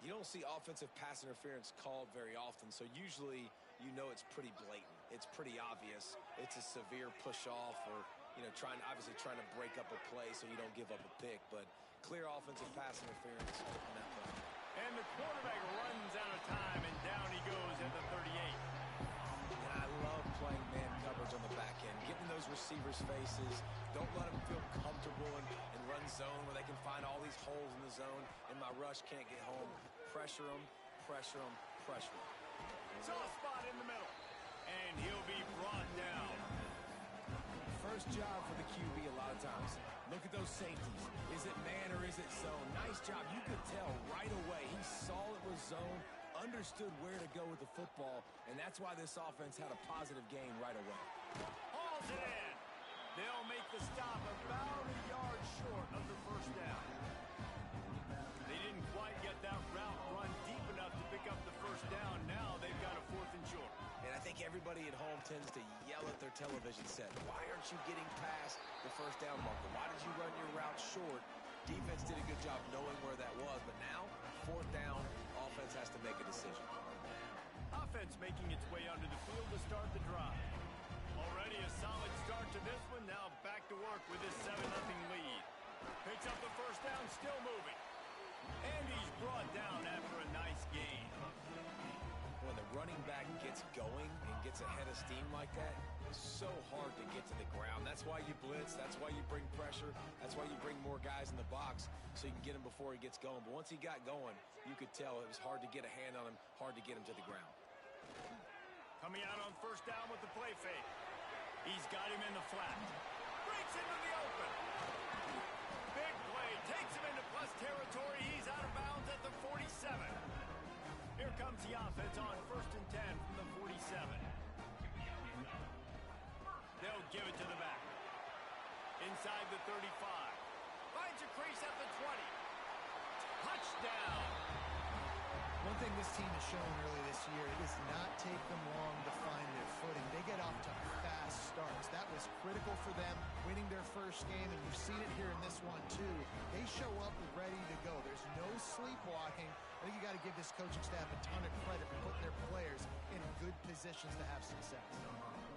[SPEAKER 2] You don't see offensive pass interference called very often, so usually you know it's pretty blatant. It's pretty obvious. It's a severe push-off or, obviously trying to break up a play so you don't give up a pick, but clear offensive pass interference on that play.
[SPEAKER 1] And the quarterback runs out of time, and down he goes at the 38.
[SPEAKER 2] And I love playing man coverage on the back end, getting those receivers' faces. Don't let them feel comfortable and run zone where they can find all these holes in the zone, and my rush can't get home. Pressure them, pressure them, pressure them.
[SPEAKER 1] Soft spot in the middle, and he'll be brought down.
[SPEAKER 2] First job for the QB a lot of times. Look at those safeties. Is it man or is it zone? Nice job. You could tell right away. He saw it was zone, understood where to go with the football, and that's why this offense had a positive gain right away.
[SPEAKER 1] Hauls it in. They'll make the stop about a yard short of the first down. They didn't quite get that route run deep enough to pick up the first down. Now they've got a 4th and short.
[SPEAKER 2] And I think everybody at home tends to yell at their television set. Why aren't you getting past the first down marker? Why did you run your route short? Defense did a good job knowing where that was, but now, 4th down, offense has to make a decision.
[SPEAKER 1] Offense making its way onto the field to start the drive. Already a solid start to this one. Now back to work with his 7-0 lead. Picks up the first down, still moving. And he's brought down after a nice gain.
[SPEAKER 2] When the running back gets going and gets ahead of steam like that, it's so hard to get to the ground. That's why you blitz. That's why you bring pressure. That's why you bring more guys in the box so you can get him before he gets going. But once he got going, you could tell it was hard to get a hand on him, hard to get him to the ground.
[SPEAKER 1] Coming out on first down with the play fake. He's got him in the flat. Breaks into the open. Big play. Takes him into plus territory. He's out of bounds at the 47. Here comes the offense on 1st and 10 from the 47. They'll give it to the back. Inside the 35. Finds a crease at the 20. Touchdown.
[SPEAKER 3] One thing this team has shown early this year, it does not take them long to find their footing. They get off to fast starts. That was critical for them winning their first game, and you've seen it here in this one too. They show up ready to go. There's no sleepwalking. I think you got to give this coaching staff a ton of credit for putting their players in good positions to have success.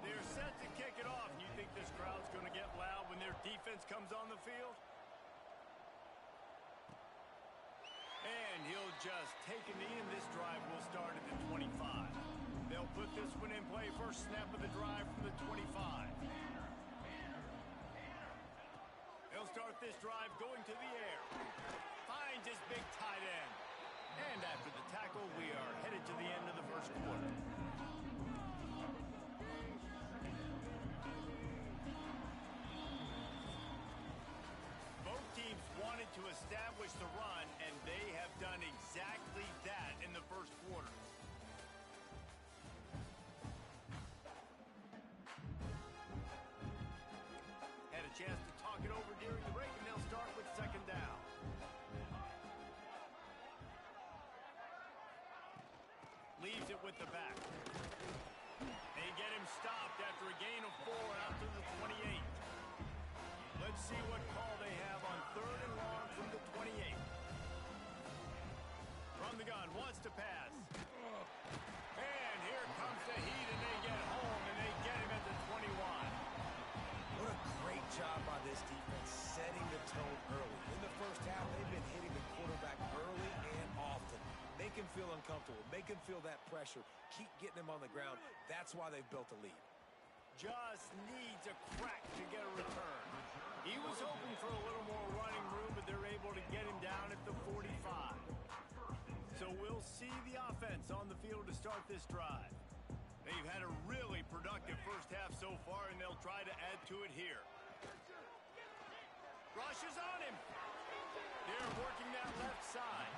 [SPEAKER 1] They're set to kick it off. You think this crowd's going to get loud when their defense comes on the field? And he'll just take a knee, and this drive will start at the 25. They'll put this one in play. First snap of the drive from the 25. They'll start this drive going to the air. Finds his big tight end. And after the tackle, we are headed to the end of the first quarter. Both teams wanted to establish the run, and they have done exactly that in the first quarter. Had a chance to talk it over during the break, and they'll start with 2nd down. Leaves it with the back. They get him stopped after a gain of 4 out to the 28. Let's see what call they have on 3rd and long from the 28. From the gun, wants to pass. And here comes the heat, and they get home, and they get him at the 21.
[SPEAKER 2] What a great job by this defense setting the tone early. In the first half, they've been hitting the quarterback early and often. Make him feel uncomfortable. Make him feel that pressure. Keep getting him on the ground. That's why they've built a lead.
[SPEAKER 1] Just needs a crack to get a return. He was hoping for a little more running room, but they're able to get him down at the 45. So we'll see the offense on the field to start this drive. They've had a really productive first half so far, and they'll try to add to it here. Rush is on him. They're working that left side.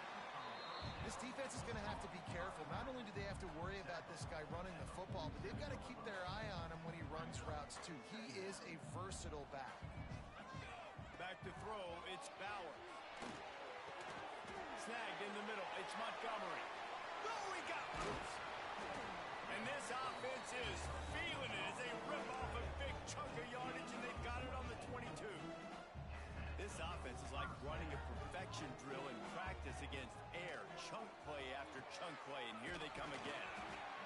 [SPEAKER 3] This defense is going to have to be careful. Not only do they have to worry about this guy running the football, but they've got to keep their eye on him when he runs routes too. He is a versatile back.
[SPEAKER 1] Back to throw, it's Bowers. Snagged in the middle, it's Montgomery. Oh, he got loose. And this offense is feeling it as they rip off a big chunk of yardage, and they've got it on the 22. This offense is like running a perfection drill in practice against air. Chunk play after chunk play, and here they come again.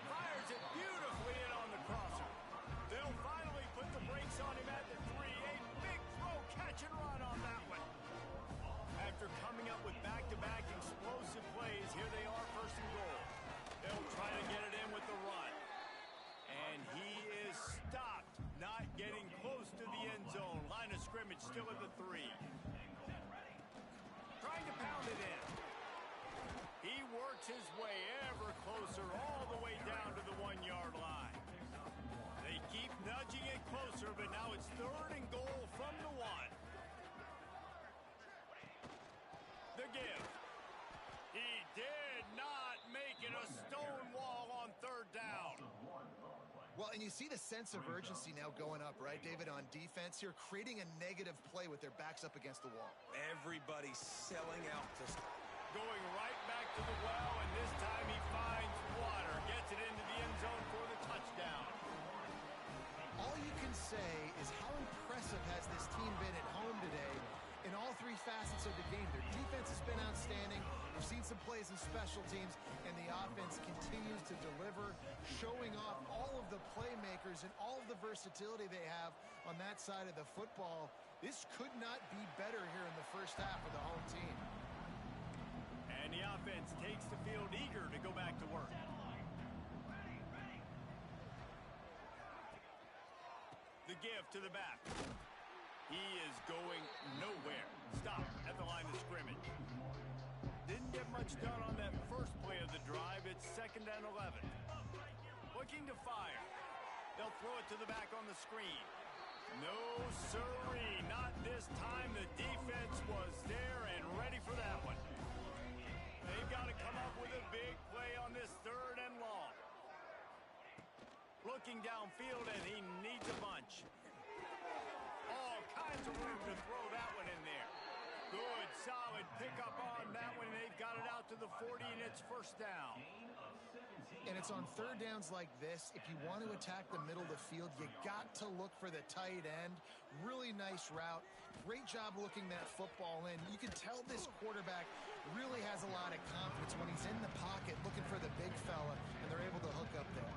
[SPEAKER 1] Fires it beautifully in on the crosser. They'll finally put the brakes on him at the 3. A big throw, catch and run on that one. After coming up with back-to-back explosive plays, here they are, 1st and goal. They'll try to get it in with the run. And he is stopped, not getting close to the end zone. Line of scrimmage still at the 3. Trying to pound it in. He works his way ever closer all the way down to the 1-yard line. They keep nudging it closer, but now it's 3rd and goal from the 1. The give. He did not make it a
[SPEAKER 3] Well, and you see the sense of urgency now going up, right, David, on defense here, creating a negative play with their backs up against the wall.
[SPEAKER 2] Everybody's selling out to
[SPEAKER 1] going right back to the well, and this time he finds water, gets it into the end zone for the touchdown.
[SPEAKER 3] All you can say is how impressive has this team been at home today in all three facets of the game. Their defense has been outstanding. We've seen some plays in special teams, and the offense continues to deliver, showing off all of the playmakers and all of the versatility they have on that side of the football. This could not be better here in the first half of the home team.
[SPEAKER 1] And the offense takes the field eager to go back to work. The give to the back. He is going nowhere. Stop at the line of scrimmage. Didn't get much done on that first play of the drive. It's 2nd and 11. Looking to fire. They'll throw it to the back on the screen. No siree. Not this time. The defense was there and ready for that one. They've got to come up with a big play on this 3rd and long. Looking downfield, and he needs a bunch. All kinds of room to throw that one in there. Good, solid pickup on that one. They've got it out to the 40, and it's 1st down.
[SPEAKER 3] And it's on 3rd downs like this. If you want to attack the middle of the field, you got to look for the tight end. Really nice route. Great job looking that football in. You can tell this quarterback really has a lot of confidence when he's in the pocket looking for the big fella, and they're able to hook up there.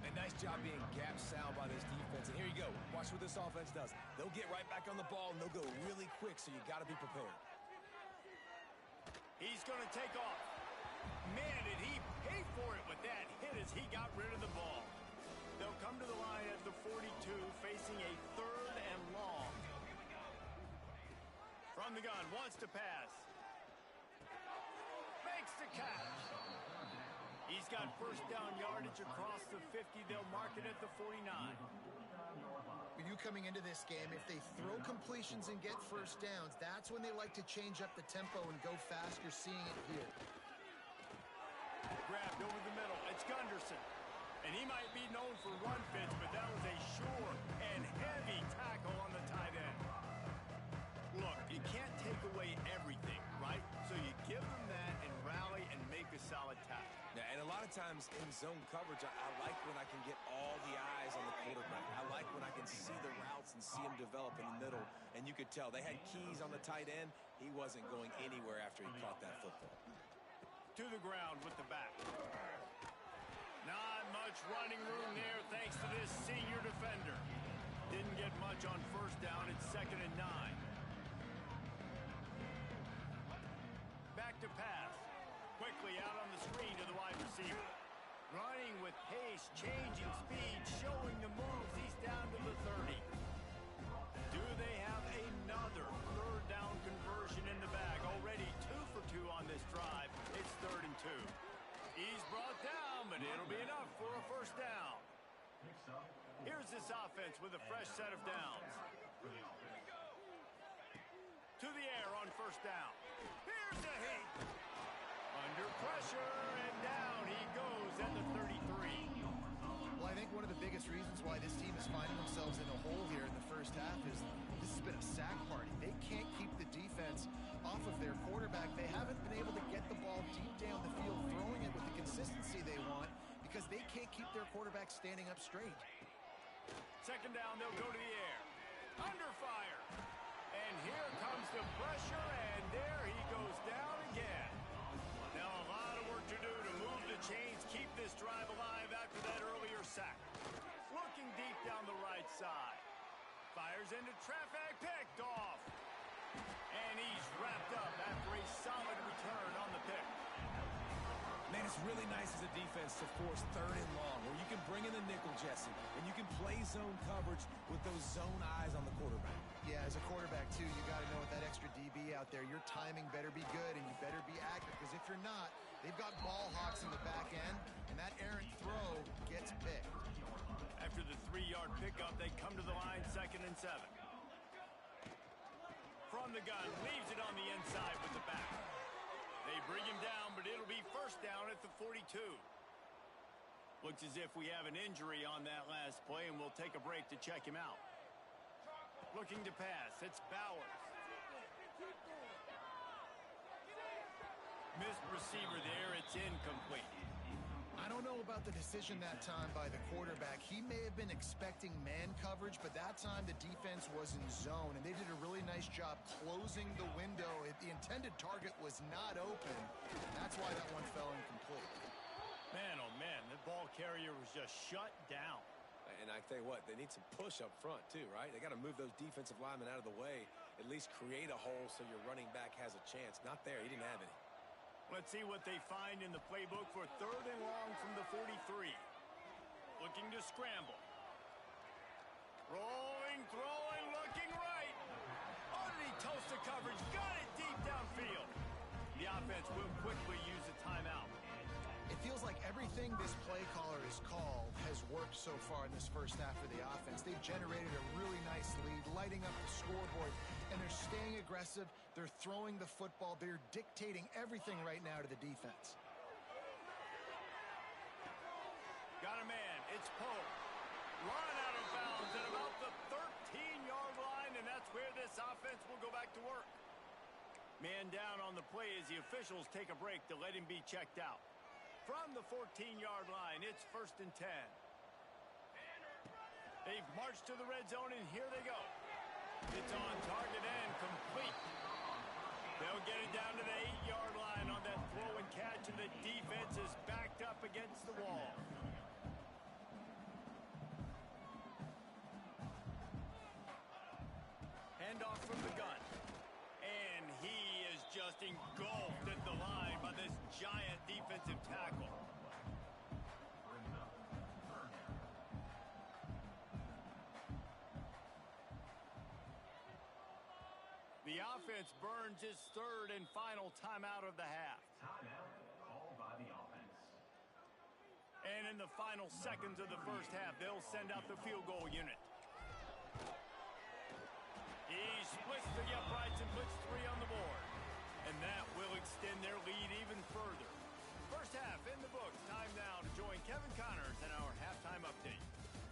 [SPEAKER 2] A nice job being gap sound by this defense. And here you go. Watch what this offense does. They'll get right back on the ball, and they'll go really quick, so you got to be prepared.
[SPEAKER 1] He's going to take off. Man, did he pay for it with that hit as he got rid of the ball. They'll come to the line at the 42, facing a 3rd and long. From the gun, wants to pass. Makes the catch. He's got 1st down yardage across the 50. They'll mark it at the 49.
[SPEAKER 3] When you coming into this game, if they throw completions and get 1st downs, that's when they like to change up the tempo and go fast. You're seeing it here.
[SPEAKER 1] Grabbed over the middle. It's Gunderson. And he might be known for run fits, but that was a sure and heavy tackle on the tight end. Look, you can't take away everything, right? So you give them that and rally and make a solid tackle.
[SPEAKER 2] Yeah, and a lot of times in zone coverage, I like when I can get all the eyes on the quarterback. I like when I can see the routes and see him develop in the middle. And you could tell they had keys on the tight end. He wasn't going anywhere after he caught that football.
[SPEAKER 1] To the ground with the back. Not much running room there thanks to this senior defender. Didn't get much on 1st down. It's 2nd and 9. Back to pass. Quickly out on the screen to the wide receiver. Running with pace, changing speed, showing the moves. He's down to the 30. Do they have another 3rd down conversion in the bag? Already 2 for 2 on this drive. It's 3rd and 2. He's brought down, but it'll be enough for a 1st down. Here's this offense with a fresh set of downs. To the air on 1st down. Here's a hit. Under pressure, and down he goes at the 33.
[SPEAKER 3] Well, I think one of the biggest reasons why this team is finding themselves in a hole here in the first half is this has been a sack party. They can't keep the defense off of their quarterback. They haven't been able to get the ball deep down the field, throwing it with the consistency they want because they can't keep their quarterback standing up straight.
[SPEAKER 1] 2nd down, they'll go to the air. Under fire. And here comes the pressure, and there he goes down again. Now a lot of work to do to move the chains, keep this drive alive after that earlier sack. Looking deep down the right side. Fires into traffic, picked off. And he's wrapped up after a solid return on the pick.
[SPEAKER 2] Man, it's really nice as a defense to force 3rd and long, where you can bring in the nickel, Jesse, and you can play zone coverage with those zone eyes on the quarterback.
[SPEAKER 3] Yeah, as a quarterback, too, you got to know with that extra DB out there, your timing better be good and you better be accurate, because if you're not, they've got ball hawks in the back end, and that errant throw gets picked.
[SPEAKER 1] After the 3-yard pickup, they come to the line 2nd and 7. From the gun, leaves it on the inside with the back. They bring him down, but it'll be 1st down at the 42. Looks as if we have an injury on that last play, and we'll take a break to check him out. Looking to pass. It's Bowers. Missed receiver there. It's incomplete.
[SPEAKER 3] I don't know about the decision that time by the quarterback. He may have been expecting man coverage, but that time the defense was in zone, and they did a really nice job closing the window. The intended target was not open. That's why that one fell incomplete.
[SPEAKER 1] Man, oh man, the ball carrier was just shut down.
[SPEAKER 2] And I tell you what, they need some push up front too, right? They got to move those defensive linemen out of the way, at least create a hole so your running back has a chance. Not there. He didn't have any.
[SPEAKER 1] Let's see what they find in the playbook for 3rd and long from the 43. Looking to scramble. Rolling, throwing, looking right. Oh, did he toast the coverage? Got it deep downfield. The offense will quickly use a timeout.
[SPEAKER 3] It feels like everything this play caller has called has worked so far in this first half of the offense. They've generated a really nice lead, lighting up the scoreboard, and they're staying aggressive. They're throwing the football. They're dictating everything right now to the defense.
[SPEAKER 1] Got a man. It's Poe. Run out of bounds at about the 13-yard line, and that's where this offense will go back to work. Man down on the play as the officials take a break to let him be checked out. From the 14-yard line, it's 1st and 10. They've marched to the red zone, and here they go. It's on target and complete. They'll get it down to the 8-yard line on that throw and catch, and the defense is backed up against the wall. Handoff from the gun. And he is just engulfed at the line by this giant defensive tackle. The offense burns its 3rd and final timeout of the half.
[SPEAKER 5] Timeout called by the offense.
[SPEAKER 1] And in the final seconds of the first half, they'll send out the field goal unit. He splits the uprights and puts 3 on the board. And that will extend their lead even further. First half in the books. Time now to join Kevin Connors in our halftime update.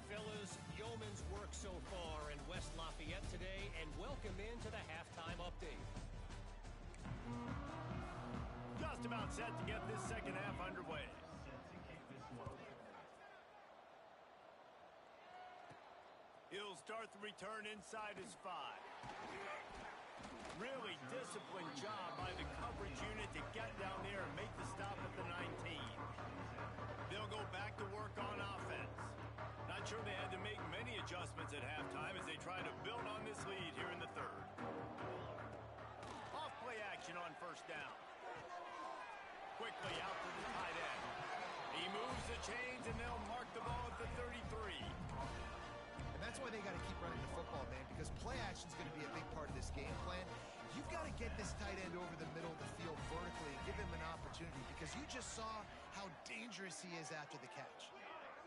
[SPEAKER 4] Fellas, yeoman's work so far in West Lafayette today, and welcome into the halftime update.
[SPEAKER 1] Just about set to get this second half underway.
[SPEAKER 5] Set to kick this one.
[SPEAKER 1] He'll start the return inside his 5. Really disciplined job by the coverage unit to get down there and make the stop at the 19. They'll go back to work on offense. Not sure they had to make many adjustments at halftime as they try to build on this lead here in the 3rd. Off play action on 1st down. Quickly out to the tight end. He moves the chains and they'll mark the ball at the 33.
[SPEAKER 3] And that's why they got to keep running the football, man, because play action is going to be a big part of this game plan. You've got to get this tight end over the middle of the field vertically and give him an opportunity, because you just saw how dangerous he is after the catch.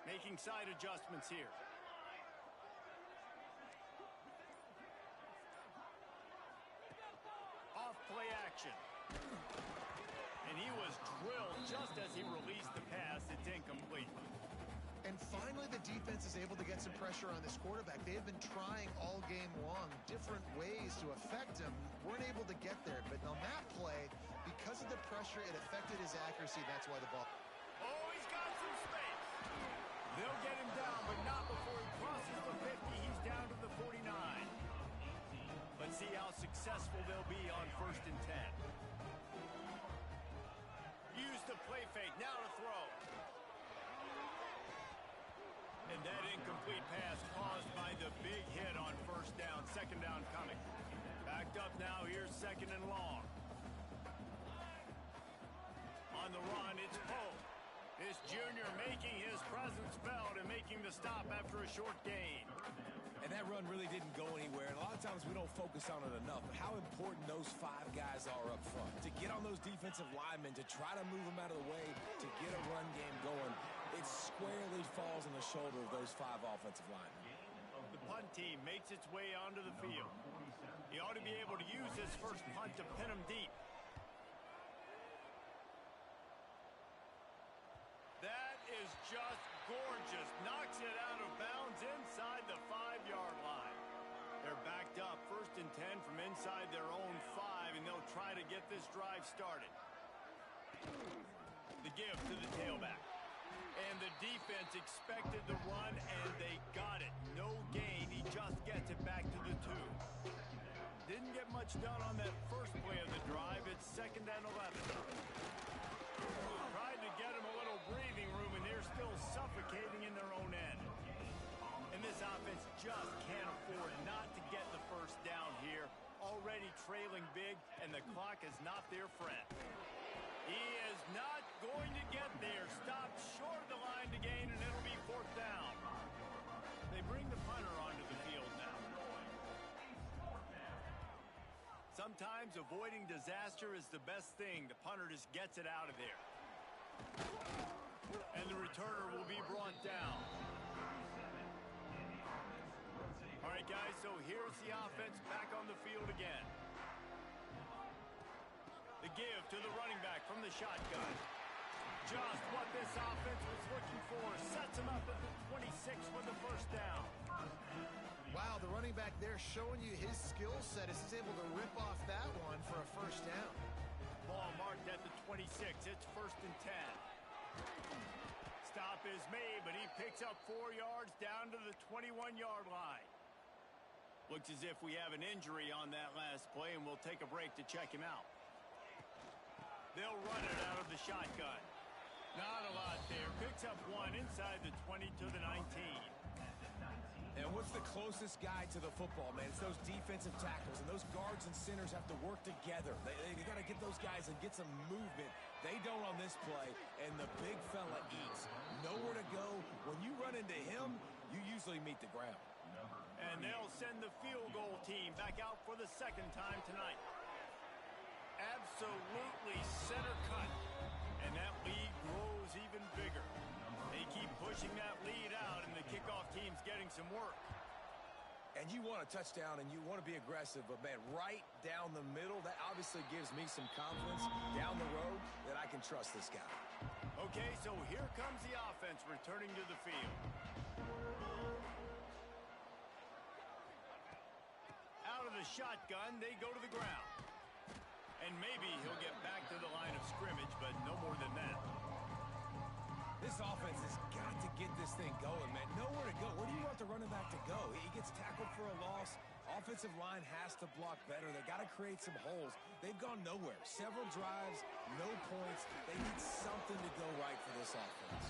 [SPEAKER 1] Making side adjustments here. Off play action. And he was drilled just as he released the pass. It's incomplete.
[SPEAKER 3] And finally, the defense is able to get some pressure on this quarterback. They have been trying all game long different ways to affect him. Weren't able to get there. But on that play, because of the pressure, it affected his accuracy. That's why the ball...
[SPEAKER 1] Oh, he's got some space. They'll get him down, but not before he crosses the 50. He's down to the 49. Let's see how successful they'll be on 1st and 10. Use the play fake. Now to throw. And that incomplete pass caused by the big hit on 1st down. 2nd down coming. Backed up now. Here's 2nd and long. On the run, it's Poe. This junior making his presence felt and making the stop after a short gain.
[SPEAKER 2] And that run really didn't go anywhere. And a lot of times we don't focus on it enough. But how important those 5 guys are up front. To get on those defensive linemen, to try to move them out of the way, to get a run game going. It squarely falls on the shoulder of those 5 offensive linemen.
[SPEAKER 1] The punt team makes its way onto the field. He ought to be able to use this first punt to pin him deep. That is just locked up. 1st and 10 from inside their own 5, and they'll try to get this drive started. The give to the tailback. And the defense expected the run, and they got it. No gain. He just gets it back to the 2. Didn't get much done on that first play of the drive. It's 2nd and 11. Tried to get him a little breathing room, and they're still suffocating in their own end. And this offense just can't afford not to get the first down here. Already trailing big, and the clock is not their friend. He is not going to get there. Stopped short of the line to gain, and it'll be 4th down. They bring the punter onto the field now. Sometimes avoiding disaster is the best thing. The punter just gets it out of there. And the returner will be brought down. All right, guys, so here's the offense back on the field again. The give to the running back from the shotgun. Just what this offense was looking for. Sets him up at the 26 for the 1st down.
[SPEAKER 3] Wow, the running back there showing you his skill set as he's able to rip off that one for a 1st down.
[SPEAKER 1] Ball marked at the 26. It's 1st and 10. Stop is made, but he picks up 4 yards down to the 21-yard line. Looks as if we have an injury on that last play, and we'll take a break to check him out. They'll run it out of the shotgun. Not a lot there. Picks up 1 inside the 20 to the 19.
[SPEAKER 2] And what's the closest guy to the football, man? It's those defensive tackles, and those guards and centers have to work together. They got to get those guys and get some movement. They don't on this play, and the big fella eats. Nowhere to go. When you run into him, you usually meet the ground.
[SPEAKER 1] And they'll send the field goal team back out for the 2nd time tonight. Absolutely center cut. And that lead grows even bigger. They keep pushing that lead out, and the kickoff team's getting some work.
[SPEAKER 2] And you want a touchdown, and you want to be aggressive, but, man, right down the middle, that obviously gives me some confidence down the road that I can trust this guy.
[SPEAKER 1] Okay, so here comes the offense returning to the field. Out of the shotgun, they go to the ground. And maybe he'll get back to the line of scrimmage, but no more than that.
[SPEAKER 2] This offense has got to get this thing going, man. Nowhere to go. Where do you want the running back to go? He gets tackled for a loss. Offensive line has to block better. They got to create some holes. They've gone nowhere. Several drives, no points. They need something to go right for this offense.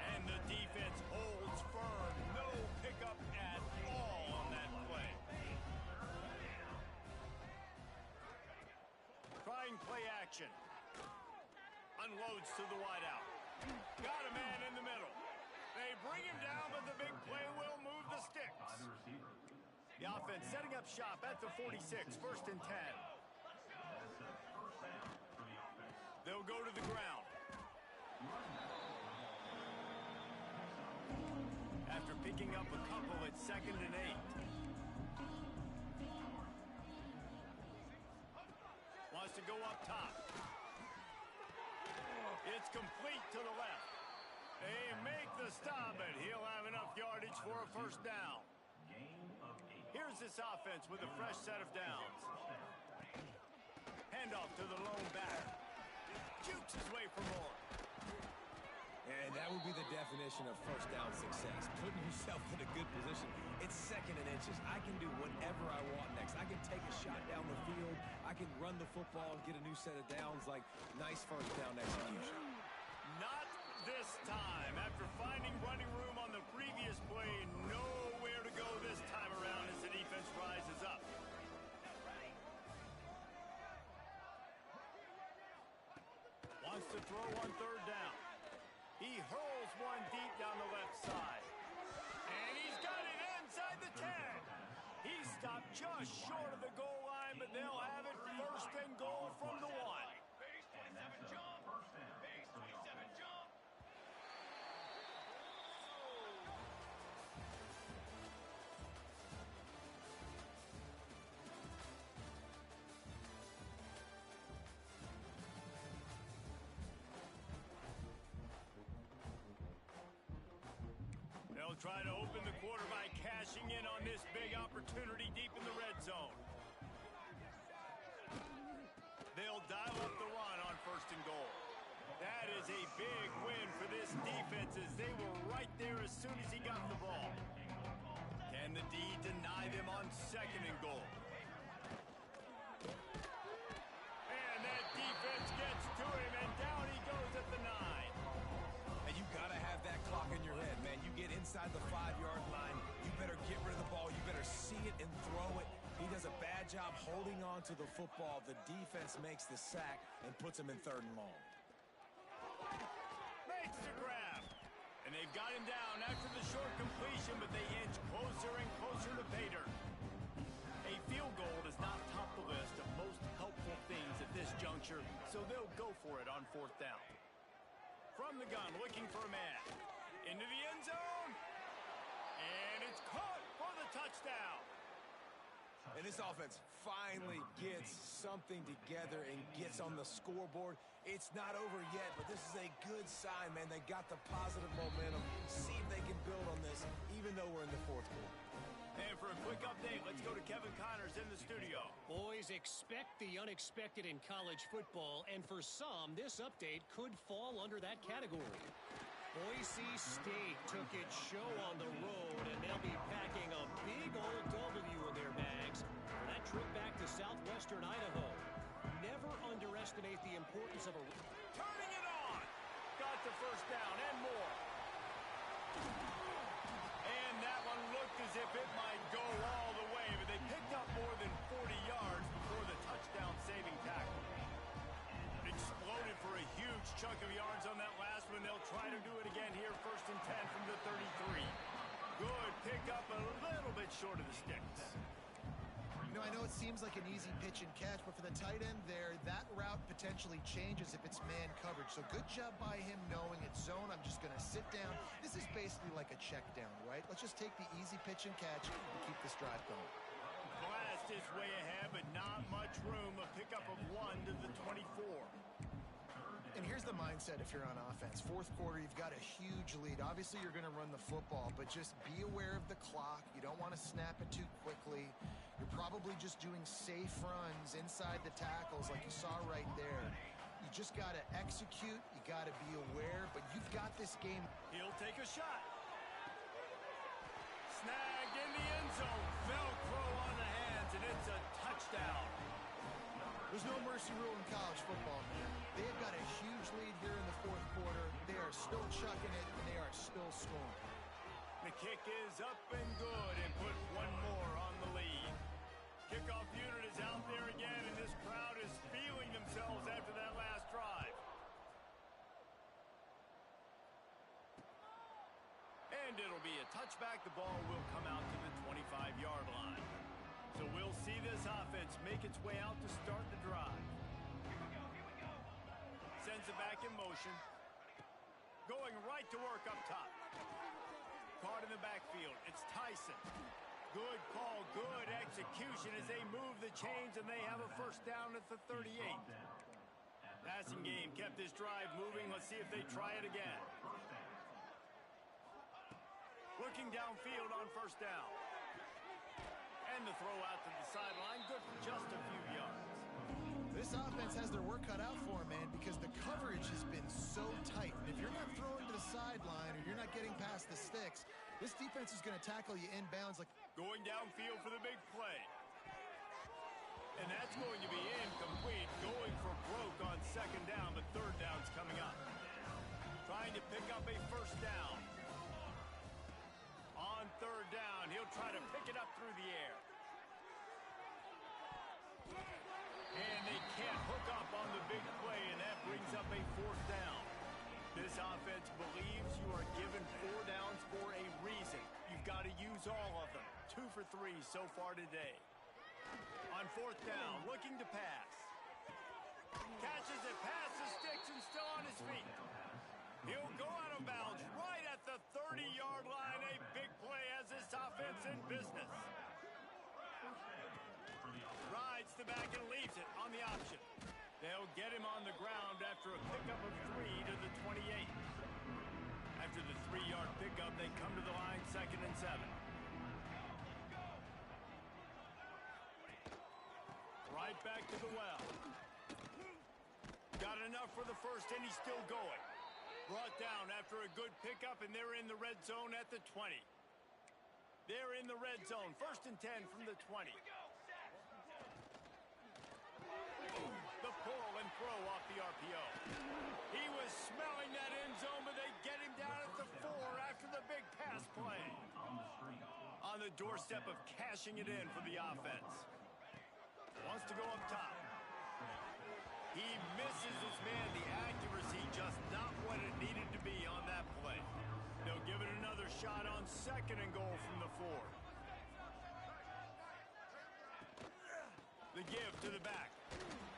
[SPEAKER 1] And the defense holds firm. No pickup at all on that play. Trying play action. Unloads to the wideout. Got a man in the middle. They bring him down, but the big play will move the sticks. The offense setting up shop at the 46, 1st and 10. They'll go to the ground. After picking up a couple at 2nd and 8. Wants to go up top. It's complete to the left. They make the stop, but he'll have enough yardage for a 1st down. Here's this offense with a fresh set of downs. Handoff to the lone back. Jukes his way for more.
[SPEAKER 2] And that would be the definition of 1st down success. Putting yourself in a good position. It's 2nd and inches. I can do whatever I want next. I can take a shot down the field. I can run the football and get a new set of downs. Like, nice 1st down execution.
[SPEAKER 1] Not this time. After finding running room on the previous play, nowhere to go this time around as the defense rises up. Wants to throw on 3rd down. He hurls one deep down the left side. And he's got it inside the 10. He stopped just short of the goal line, but they'll have it 1st and goal from the 1. They'll try to open the quarter by cashing in on this big opportunity deep in the red first and goal. That is a big win for this defense as they were right there as soon as he got the ball. Can the D deny them on second and goal? And that defense gets to him, and down he goes at the 9.
[SPEAKER 2] And you got to have that clock in your head, man. You get inside the 5-yard line, you better get rid of the ball. You better see it and throw it. He does a bad job holding on to the football. The defense makes the sack and puts him in 3rd and long.
[SPEAKER 1] Makes the grab. And they've got him down after the short completion, but they inch closer and closer to pay dirt. A field goal does not top the list of most helpful things at this juncture, so they'll go for it on 4th down. From the gun, looking for a man. Into the end zone. And it's caught for the touchdown.
[SPEAKER 2] And this offense finally gets something together and gets on the scoreboard. It's not over yet, but this is a good sign, man. They got the positive momentum. See if they can build on this, even though we're in the 4th quarter.
[SPEAKER 1] And for a quick update, let's go to Kevin Connors in the studio.
[SPEAKER 4] Boys, expect the unexpected in college football, and for some, this update could fall under that category. Boise State took its show on the road, and they'll be packing a big old W in their bags for that trip back to southwestern Idaho. Never underestimate the importance of a...
[SPEAKER 1] Turning it on! Got the first down and more. And that one looked as if it might go all the way, but they picked up more than 40 yards before the touchdown-saving tackle. Exploded for a huge chunk of yards on that last one. They'll try to do it again here, 1st and 10 from the 33. Good pick up, a little bit short of the sticks.
[SPEAKER 3] You know, I know it seems like an easy pitch and catch, but for the tight end there, that route potentially changes if it's man coverage. So good job by him knowing it's zone. I'm just going to sit down. This is basically like a check down, right? Let's just take the easy pitch and catch and keep this drive going.
[SPEAKER 1] Blast is way ahead, but not much room. A pickup of 1 to the 24.
[SPEAKER 3] And here's the mindset if you're on offense. 4th quarter, you've got a huge lead. Obviously, you're going to run the football, but just be aware of the clock. You don't want to snap it too quickly. You're probably just doing safe runs inside the tackles like you saw right there. You just got to execute. You got to be aware, but you've got this game.
[SPEAKER 1] He'll take a shot. Snagged in the end zone. Velcro on the hands, and it's a touchdown.
[SPEAKER 3] There's no mercy rule in college football, man. They've got a huge lead here in the 4th quarter. They are still chucking it, and they are still scoring.
[SPEAKER 1] The kick is up and good, and put 1 more on the lead. Kickoff unit is out there again, and this crowd is feeling themselves after that last drive. And it'll be a touchback. The ball will come out to the 25-yard line. So we'll see this offense make its way out to start the drive. Sends it back in motion. Going right to work up top. Caught in the backfield. It's Tyson. Good call, good execution as they move the chains, and they have a first down at the 38. Passing game kept this drive moving. Let's see if they try it again. Looking downfield on first down. And the throw out to the sideline, good for just a few yards.
[SPEAKER 3] This offense has their work cut out for them, man, because the coverage has been so tight. And if you're not throwing to the sideline or you're not getting past the sticks, this defense is going to tackle you inbounds like...
[SPEAKER 1] Going downfield for the big play. And that's going to be incomplete. Going for broke on 2nd down, but 3rd down's coming up. Trying to pick up a first down. On 3rd down, he'll try to pick it up through the air. And they can't hook up on the big play, and that brings up a 4th down. This offense believes you are given 4 downs for a reason. You've got to use all of them. 2 for 3 so far today. On 4th down, looking to pass. Catches it past the sticks and still on his feet. He'll go out of bounds right at the 30-yard line. A big play as this offense in business. Rides the back and leaves it on the option. They'll get him on the ground after a pickup of 3 to the 28. After the 3-yard pickup, they come to the line 2nd and 7. Right back to the well. Got enough for the first, and he's still going. Brought down after a good pickup, and they're in the red zone at the 20. They're in the red zone. 1st and 10 from the 20. The pull and throw off the RPO. He was smelling that end zone, but they get him down at the 4 after the big pass play. On the doorstep of cashing it in for the offense. Wants to go up top. He misses his man. The accuracy just not what it needed to be on that play. They'll give it another shot on 2nd and goal from the 4. The give to the back.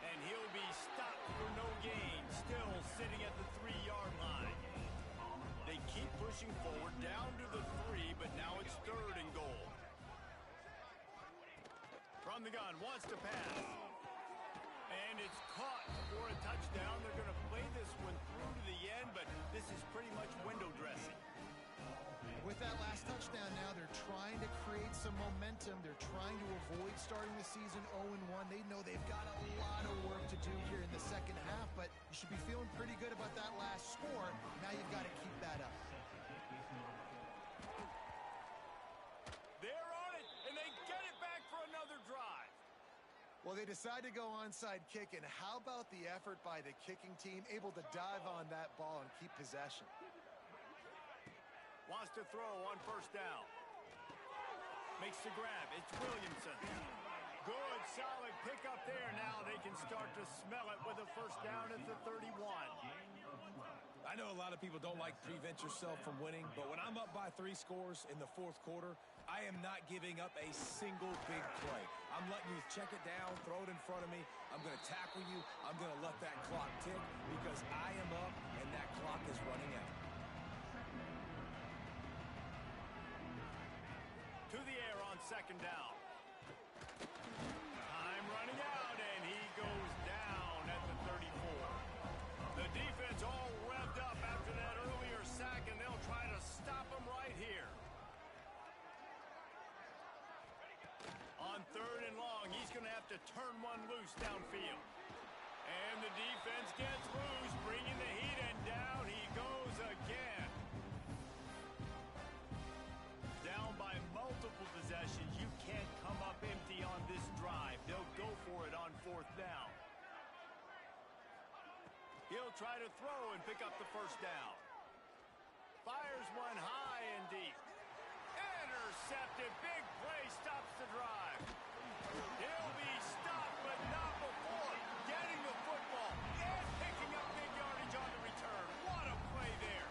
[SPEAKER 1] And he'll be stopped for no gain. Still sitting at the 3-yard line. They keep pushing forward down to the 3, but now it's 3rd and goal. From the gun, wants to pass. And it's caught for a touchdown. They're going to play this one through to the end, but this is pretty much window dressing.
[SPEAKER 3] With that last touchdown now, they're trying to create some momentum. They're trying to avoid starting the season 0-1. They know they've got a lot of work to do here in the second half, but you should be feeling pretty good about that last score. Now you've got to keep that up.
[SPEAKER 1] They're on it, and they get it back for another drive.
[SPEAKER 3] Well, they decide to go onside kick, and how about the effort by the kicking team, able to dive on that ball and keep possession?
[SPEAKER 1] Wants to throw on 1st down. Makes the grab. It's Williamson. Good, solid pickup there. Now they can start to smell it with a 1st down at the 31.
[SPEAKER 2] I know a lot of people don't like prevent yourself from winning, but when I'm up by 3 scores in the 4th quarter, I am not giving up a single big play. I'm letting you check it down, throw it in front of me. I'm going to tackle you. I'm going to let that clock tick because I am up and that clock is running out.
[SPEAKER 1] To the air on 2nd down. Time running out, and he goes down at the 34. The defense all revved up after that earlier sack, and they'll try to stop him right here. On 3rd and long, he's going to have to turn one loose downfield. And the defense gets loose, bringing the heat, and down he goes again. Down by multiple possessions, you can't come up empty on this drive. They'll go for it on 4th down. He'll try to throw and pick up the 1st down. Fires one high and deep. Intercepted. Big play stops the drive. He'll be stopped, but not before getting the football and picking up big yardage on the return. What a play there.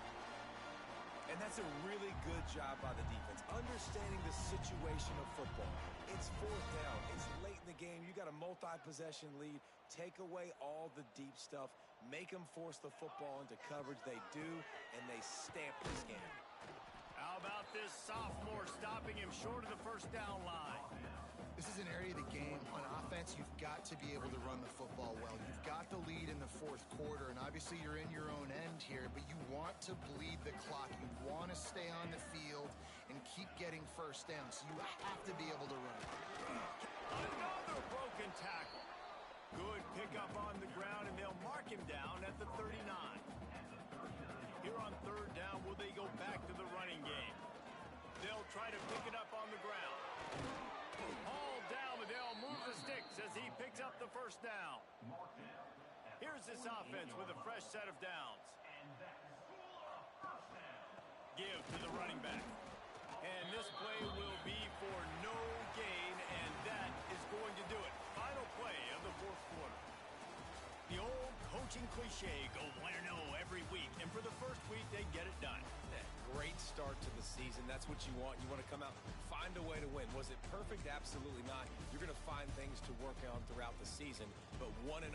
[SPEAKER 2] And that's a really good job by the defense, understanding the situation of football. It's 4th down. It's late in the game. You got a multi-possession lead. Take away all the deep stuff. Make them force the football into coverage. They do, and they stamp this game.
[SPEAKER 1] How about this sophomore stopping him short of the 1st down line?
[SPEAKER 3] This is an area of the game. On offense, you've got to be able to run the football well. You've got the lead in the 4th quarter, and obviously you're in your own end here, but you want to bleed the clock. You want to stay on the field and keep getting 1st down, so you have to be able to run.
[SPEAKER 1] Another broken tackle. Good pickup on the ground, and they'll mark him down at the 39. Here on 3rd down, will they go back to the running game? They'll try to pick it up on the ground. Hauled down, but they'll move the sticks as he picks up the 1st down. Here's this offense with a fresh set of downs. Give to the running back. And this play will be for no gain, and that is going to do it. Final play of the 4th quarter. The old coaching cliche, go win or no every week. And for the first week, they get it done.
[SPEAKER 2] Great start to the season. That's what you want. You want to come out, find a way to win. Was it perfect? Absolutely not. You're going to find things to work on throughout the season. But 1-0,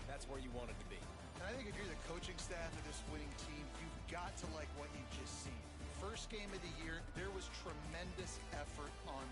[SPEAKER 2] that's where you want it to be.
[SPEAKER 3] And I think if you're the coaching staff of this winning team, you've got to like what you've just seen. First game of the year, there was tremendous effort on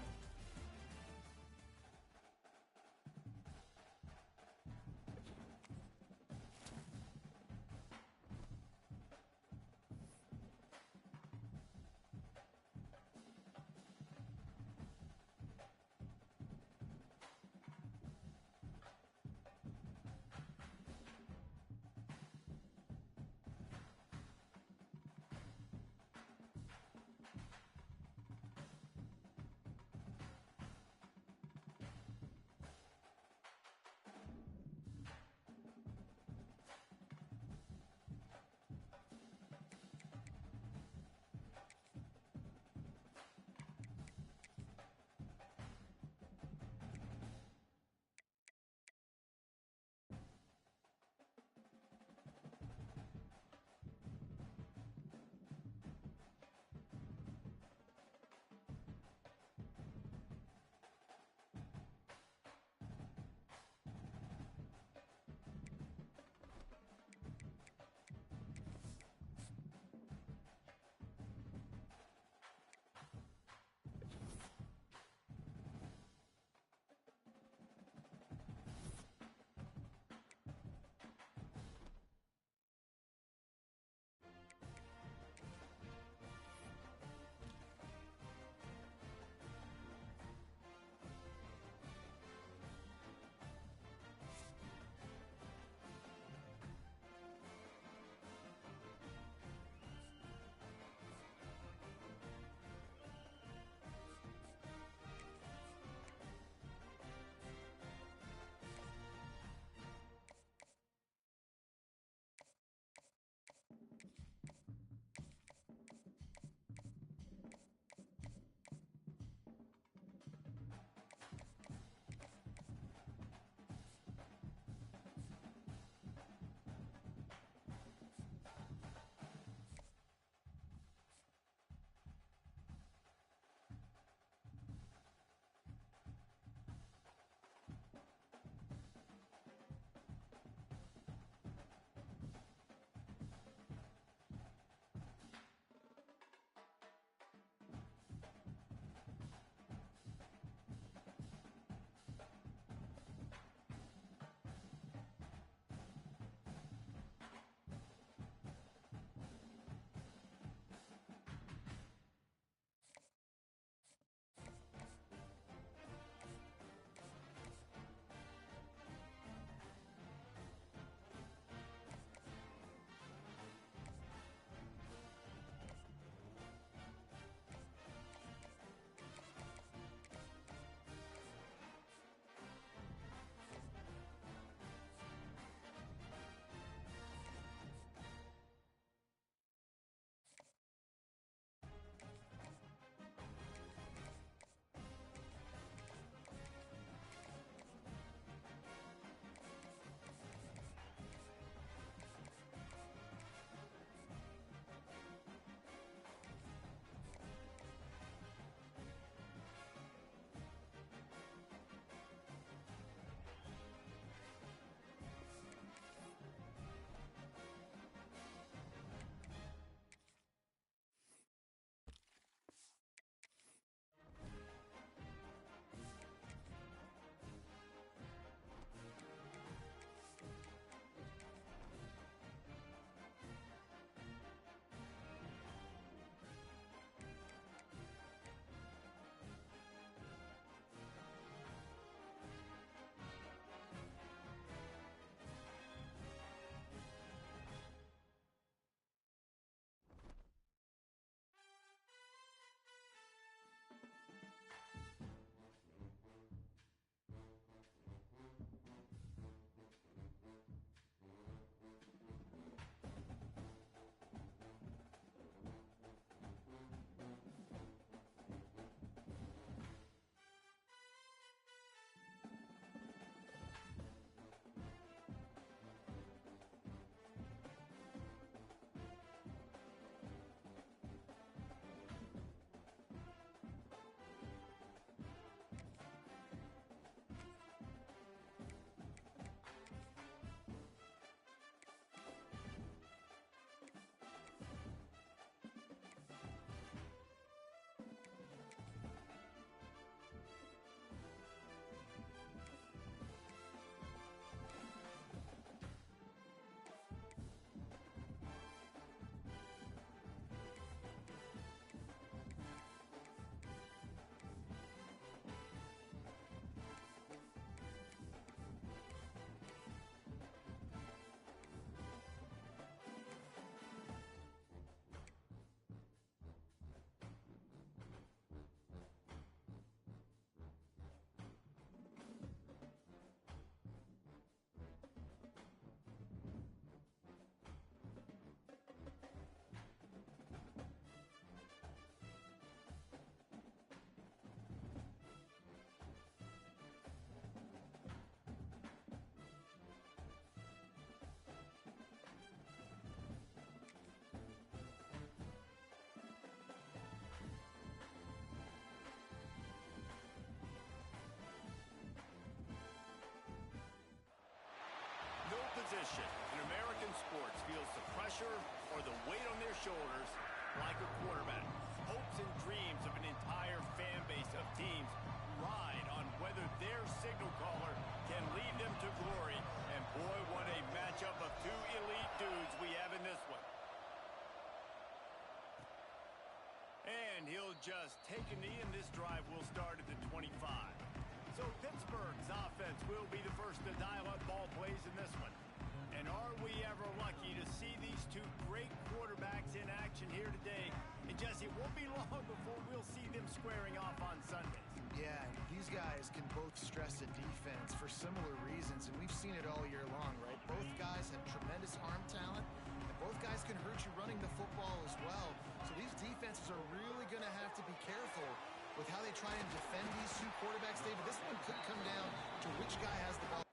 [SPEAKER 1] position in American sports feels the pressure or the weight on their shoulders like a quarterback. Hopes and dreams of an entire fan base of teams ride on whether their signal caller can lead them to glory. And boy, what a matchup of two elite dudes we have in this one. And he'll just take a knee, and this drive will start at the 25. So Pittsburgh's offense will be the first to dial up ball plays in this one. And are we ever lucky to see these two great quarterbacks in action here today? And Jesse, it won't be long before we'll see them squaring off on Sundays.
[SPEAKER 3] Yeah, these guys can both stress a defense for similar reasons, and we've seen it all year long, right? Both guys have tremendous arm talent, and both guys can hurt you running the football as well. So these defenses are really going to have to be careful with how they try and defend these two quarterbacks. David, this one could come down to which guy has the ball.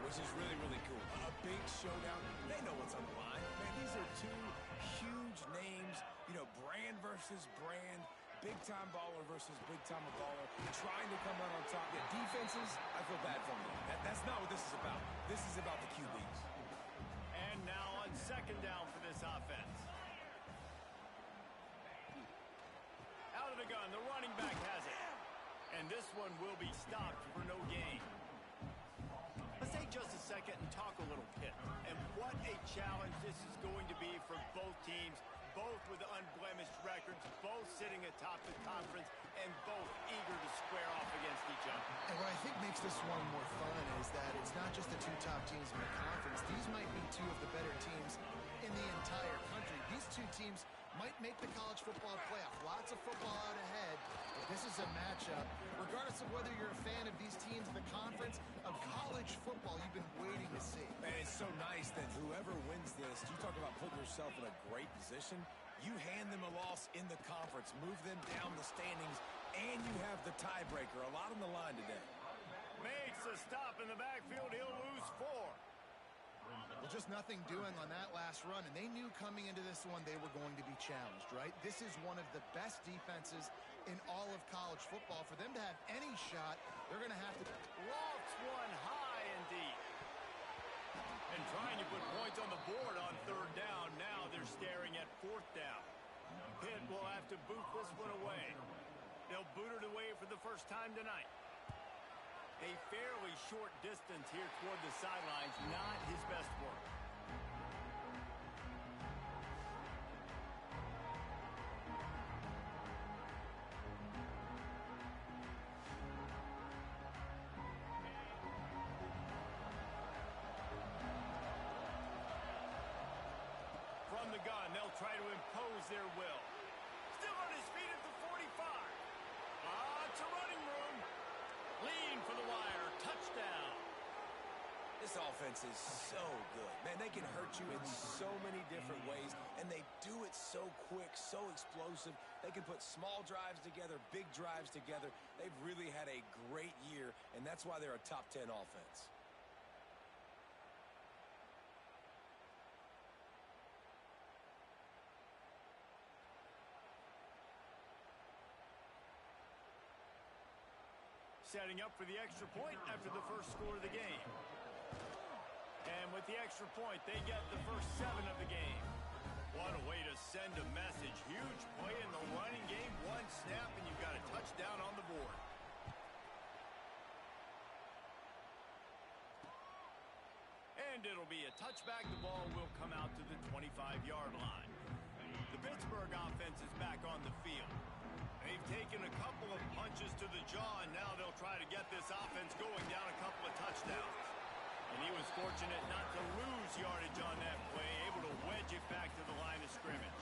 [SPEAKER 2] Which is really, really cool. A big showdown. They know what's on the line. Man, these are two huge names. You know, brand versus brand. Big-time baller versus big-time baller. Trying to come out on top. Yeah, defenses, I feel bad for them. That's not what this is about. This is about the QBs.
[SPEAKER 1] And now on second down for this offense. Out of the gun, the running back has it. And this one will be stopped for no gain. Let's take just a second and talk a little Pitt. And what a challenge this is going to be for both teams, both with unblemished records, both sitting atop the conference, and both eager to square off against each other.
[SPEAKER 3] And what I think makes this one more fun is that it's not just the two top teams in the conference. These might be two of the better teams in the entire country. These two teams might make the college football playoff. Lots of football out ahead. But this is a matchup, regardless of whether you're a fan of these teams in the conference, of college football you've been waiting to see.
[SPEAKER 2] Man, it's so nice that whoever wins this, you talk about putting yourself in a great position, you hand them a loss in the conference, move them down the standings, and you have the tiebreaker. A lot on the line today.
[SPEAKER 1] Makes a stop in the backfield. He'll lose 4.
[SPEAKER 3] Well, just nothing doing on that last run, and they knew coming into this one they were going to be challenged, right? This is one of the best defenses in all of college football. For them to have any shot, they're going to have to
[SPEAKER 1] Lofts one high and deep. And trying to put points on the board on third down. Now they're staring at fourth down. Pitt will have to boot this one away. They'll boot it away for the first time tonight. A fairly short distance here toward the sidelines, not his best work. From the gun, they'll try to impose their will. Still on his feet at the 45. It's a running room. Lean for the wire. Touchdown.
[SPEAKER 2] This offense is so good. Man, they can hurt you in so many different ways, and they do it so quick, so explosive. They can put small drives together, big drives together. They've really had a great year, and that's why they're a top 10 offense.
[SPEAKER 1] Setting up for the extra point after the first score of the game. And with the extra point, they get the first 7 of the game. What a way to send a message. Huge play in the running game. One snap, and you've got a touchdown on the board. And it'll be a touchback. The ball will come out to the 25-yard line. The Pittsburgh offense is back on the field. They've taken a couple of punches to the jaw, and now they'll try to get this offense going down a couple of touchdowns. And he was fortunate not to lose yardage on that play, able to wedge it back to the line of scrimmage.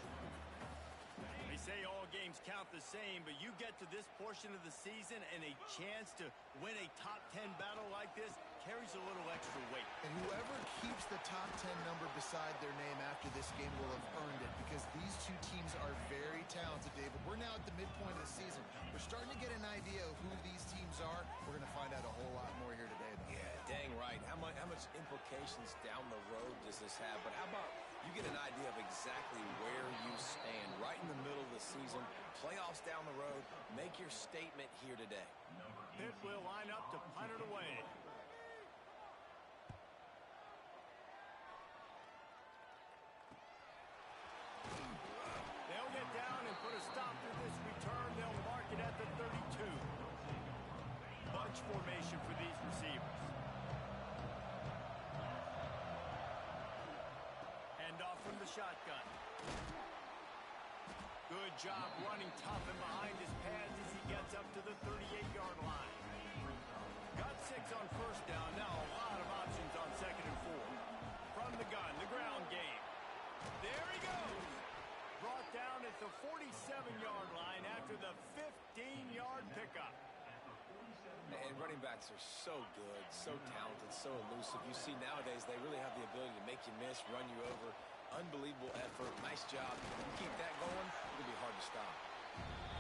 [SPEAKER 1] They say all games count the same, but you get to this portion of the season and a chance to win a top 10 battle like this carries a little extra weight.
[SPEAKER 3] And whoever keeps the top 10 number beside their name after this game will have earned it, because these two teams are very talented, David. We're now at the midpoint of the season. We're starting to get an idea of who these teams are. We're going to find out a whole lot more here today, though.
[SPEAKER 2] Yeah, Dang right. How much implications down the road does this have? But how about you get an idea of exactly where you stand right in the middle of the season, playoffs down the road, make your statement here today.
[SPEAKER 1] Pitt will line up to punt it away. They'll get down and put a stop to this return. They'll mark it at the 32. Bunch formation for these receivers. Hand off from the shotgun. Good job running tough and behind his pads as he gets up to the 38-yard line. Got 6 on first down. Now a lot of options on 2nd and 4. From the gun, the ground game. There he goes. Brought down at the 47-yard line after the 15-yard pickup.
[SPEAKER 2] And running backs are so good, so talented, so elusive. You see nowadays they really have the ability to make you miss, run you over. Unbelievable effort. Nice job. You keep that going, it'll be hard to stop.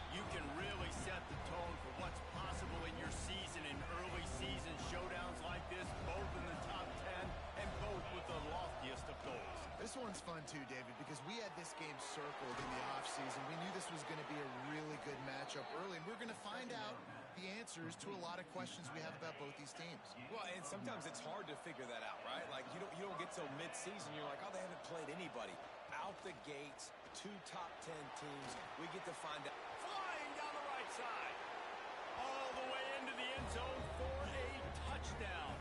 [SPEAKER 1] You can really set the tone for what's possible in your season in early season showdowns like this, both in the top 10 and both with the loftiest of goals.
[SPEAKER 3] This one's fun too, David, because we had this game circled in the offseason. We knew this was going to be a really good matchup early, and we're going to find out the answers to a lot of questions we have about both these teams.
[SPEAKER 2] Well, and sometimes it's hard to figure that out, right? Like you don't get till mid-season, you're like, oh, they haven't played anybody. Out the gates, 2 top 10 teams, we get to find out.
[SPEAKER 1] Flying down the right side. All the way into the end zone for a touchdown.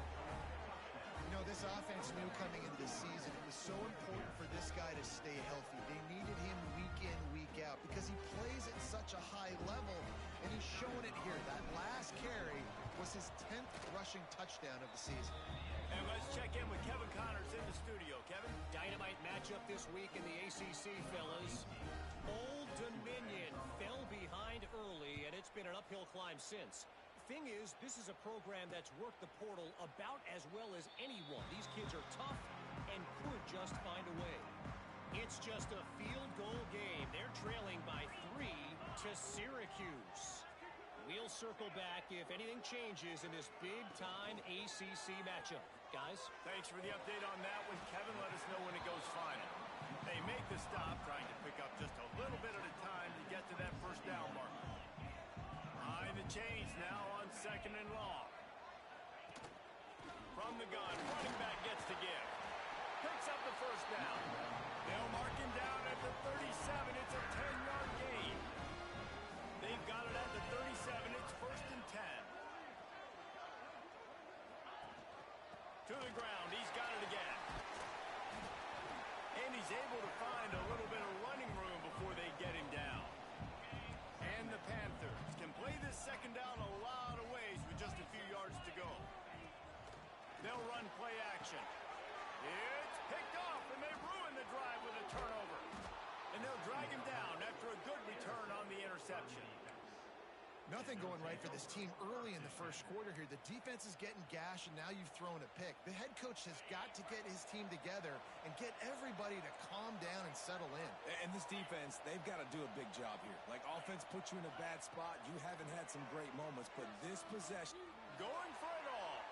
[SPEAKER 3] You know, this offense knew coming into the season it was so important for this guy to stay healthy. They needed him week in, week out because he plays at such a high level, and he's showing it here. That last carry was his 10th rushing touchdown of the season.
[SPEAKER 1] And let's check in with Kevin Connors in the studio. Kevin?
[SPEAKER 4] Dynamite matchup this week in the ACC, fellas. Old Dominion fell behind early, and it's been an uphill climb since. Thing is, this is a program that's worked the portal about as well as anyone. These kids are tough and could just find a way. It's just a field goal game. They're trailing by 3 to Syracuse. We'll circle back if anything changes in this big-time ACC matchup. Guys?
[SPEAKER 1] Thanks for the update on that one. Kevin, let us know when it goes final. They make the stop, trying to pick up just a little bit at a time to get to that first down marker. Behind the chains now on 2nd and long. From the gun, running back gets to give. Picks up the first down. They'll mark him down at the 37. It's a 10-yard gain. They've got it at the 37. It's 1st and 10. To the ground. He's got it again. And he's able to find a little bit of running room before they get him down. And the Panthers can play this 2nd down a lot of ways with just a few yards to go. They'll run play action. It's picked off, and they ruin the drive with a turnover. And they'll drag him down after a good return on the interception.
[SPEAKER 3] Nothing going right for this team early in the first quarter here. The defense is getting gashed, and now you've thrown a pick. The head coach has got to get his team together and get everybody to calm down and settle in.
[SPEAKER 2] And this defense, they've got to do a big job here. Like, offense puts you in a bad spot. You haven't had some great moments, but this possession...
[SPEAKER 1] Going for it all.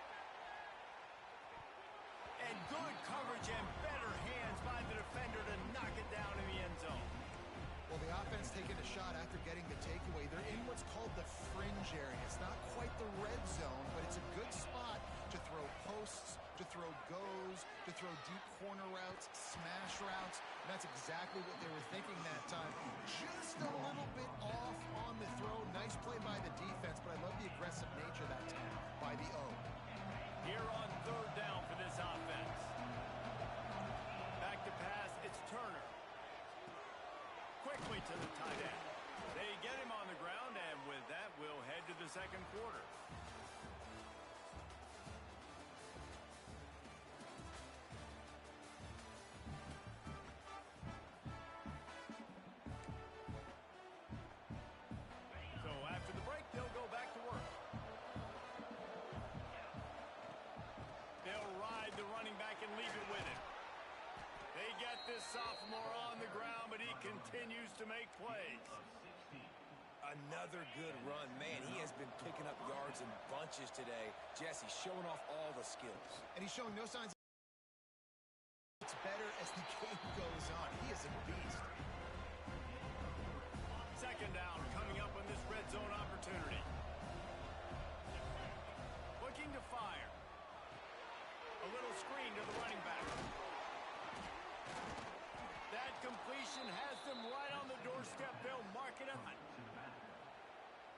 [SPEAKER 1] And good coverage and better hands by the defender to knock it down in the end zone.
[SPEAKER 3] Well, the offense taking a shot after getting the takeaway. They're in what's called the fringe area. It's not quite the red zone, but it's a good spot to throw posts, to throw goes, to throw deep corner routes, smash routes. And that's exactly what they were thinking that time. Just a little bit off on the throw. Nice play by the defense, but I love the aggressive nature that time by the O.
[SPEAKER 1] Here on 3rd down for this offense. Back to pass, it's Turner. Quickly to the tight end. They get him on the ground, and with that, we'll head to the 2nd quarter. So after the break, they'll go back to work. They'll ride the running back and leave it with him. They get this sophomore on the ground, but he continues to make plays.
[SPEAKER 2] Another good run. Man, he has been picking up yards in bunches today. Jesse showing off all the skills.
[SPEAKER 3] And he's showing no signs. It's better as the game goes on. He is a beast.
[SPEAKER 1] Second down coming up on this red zone opportunity. Looking to fire. A little screen to the running back. That completion has them right on the doorstep. They'll mark it up.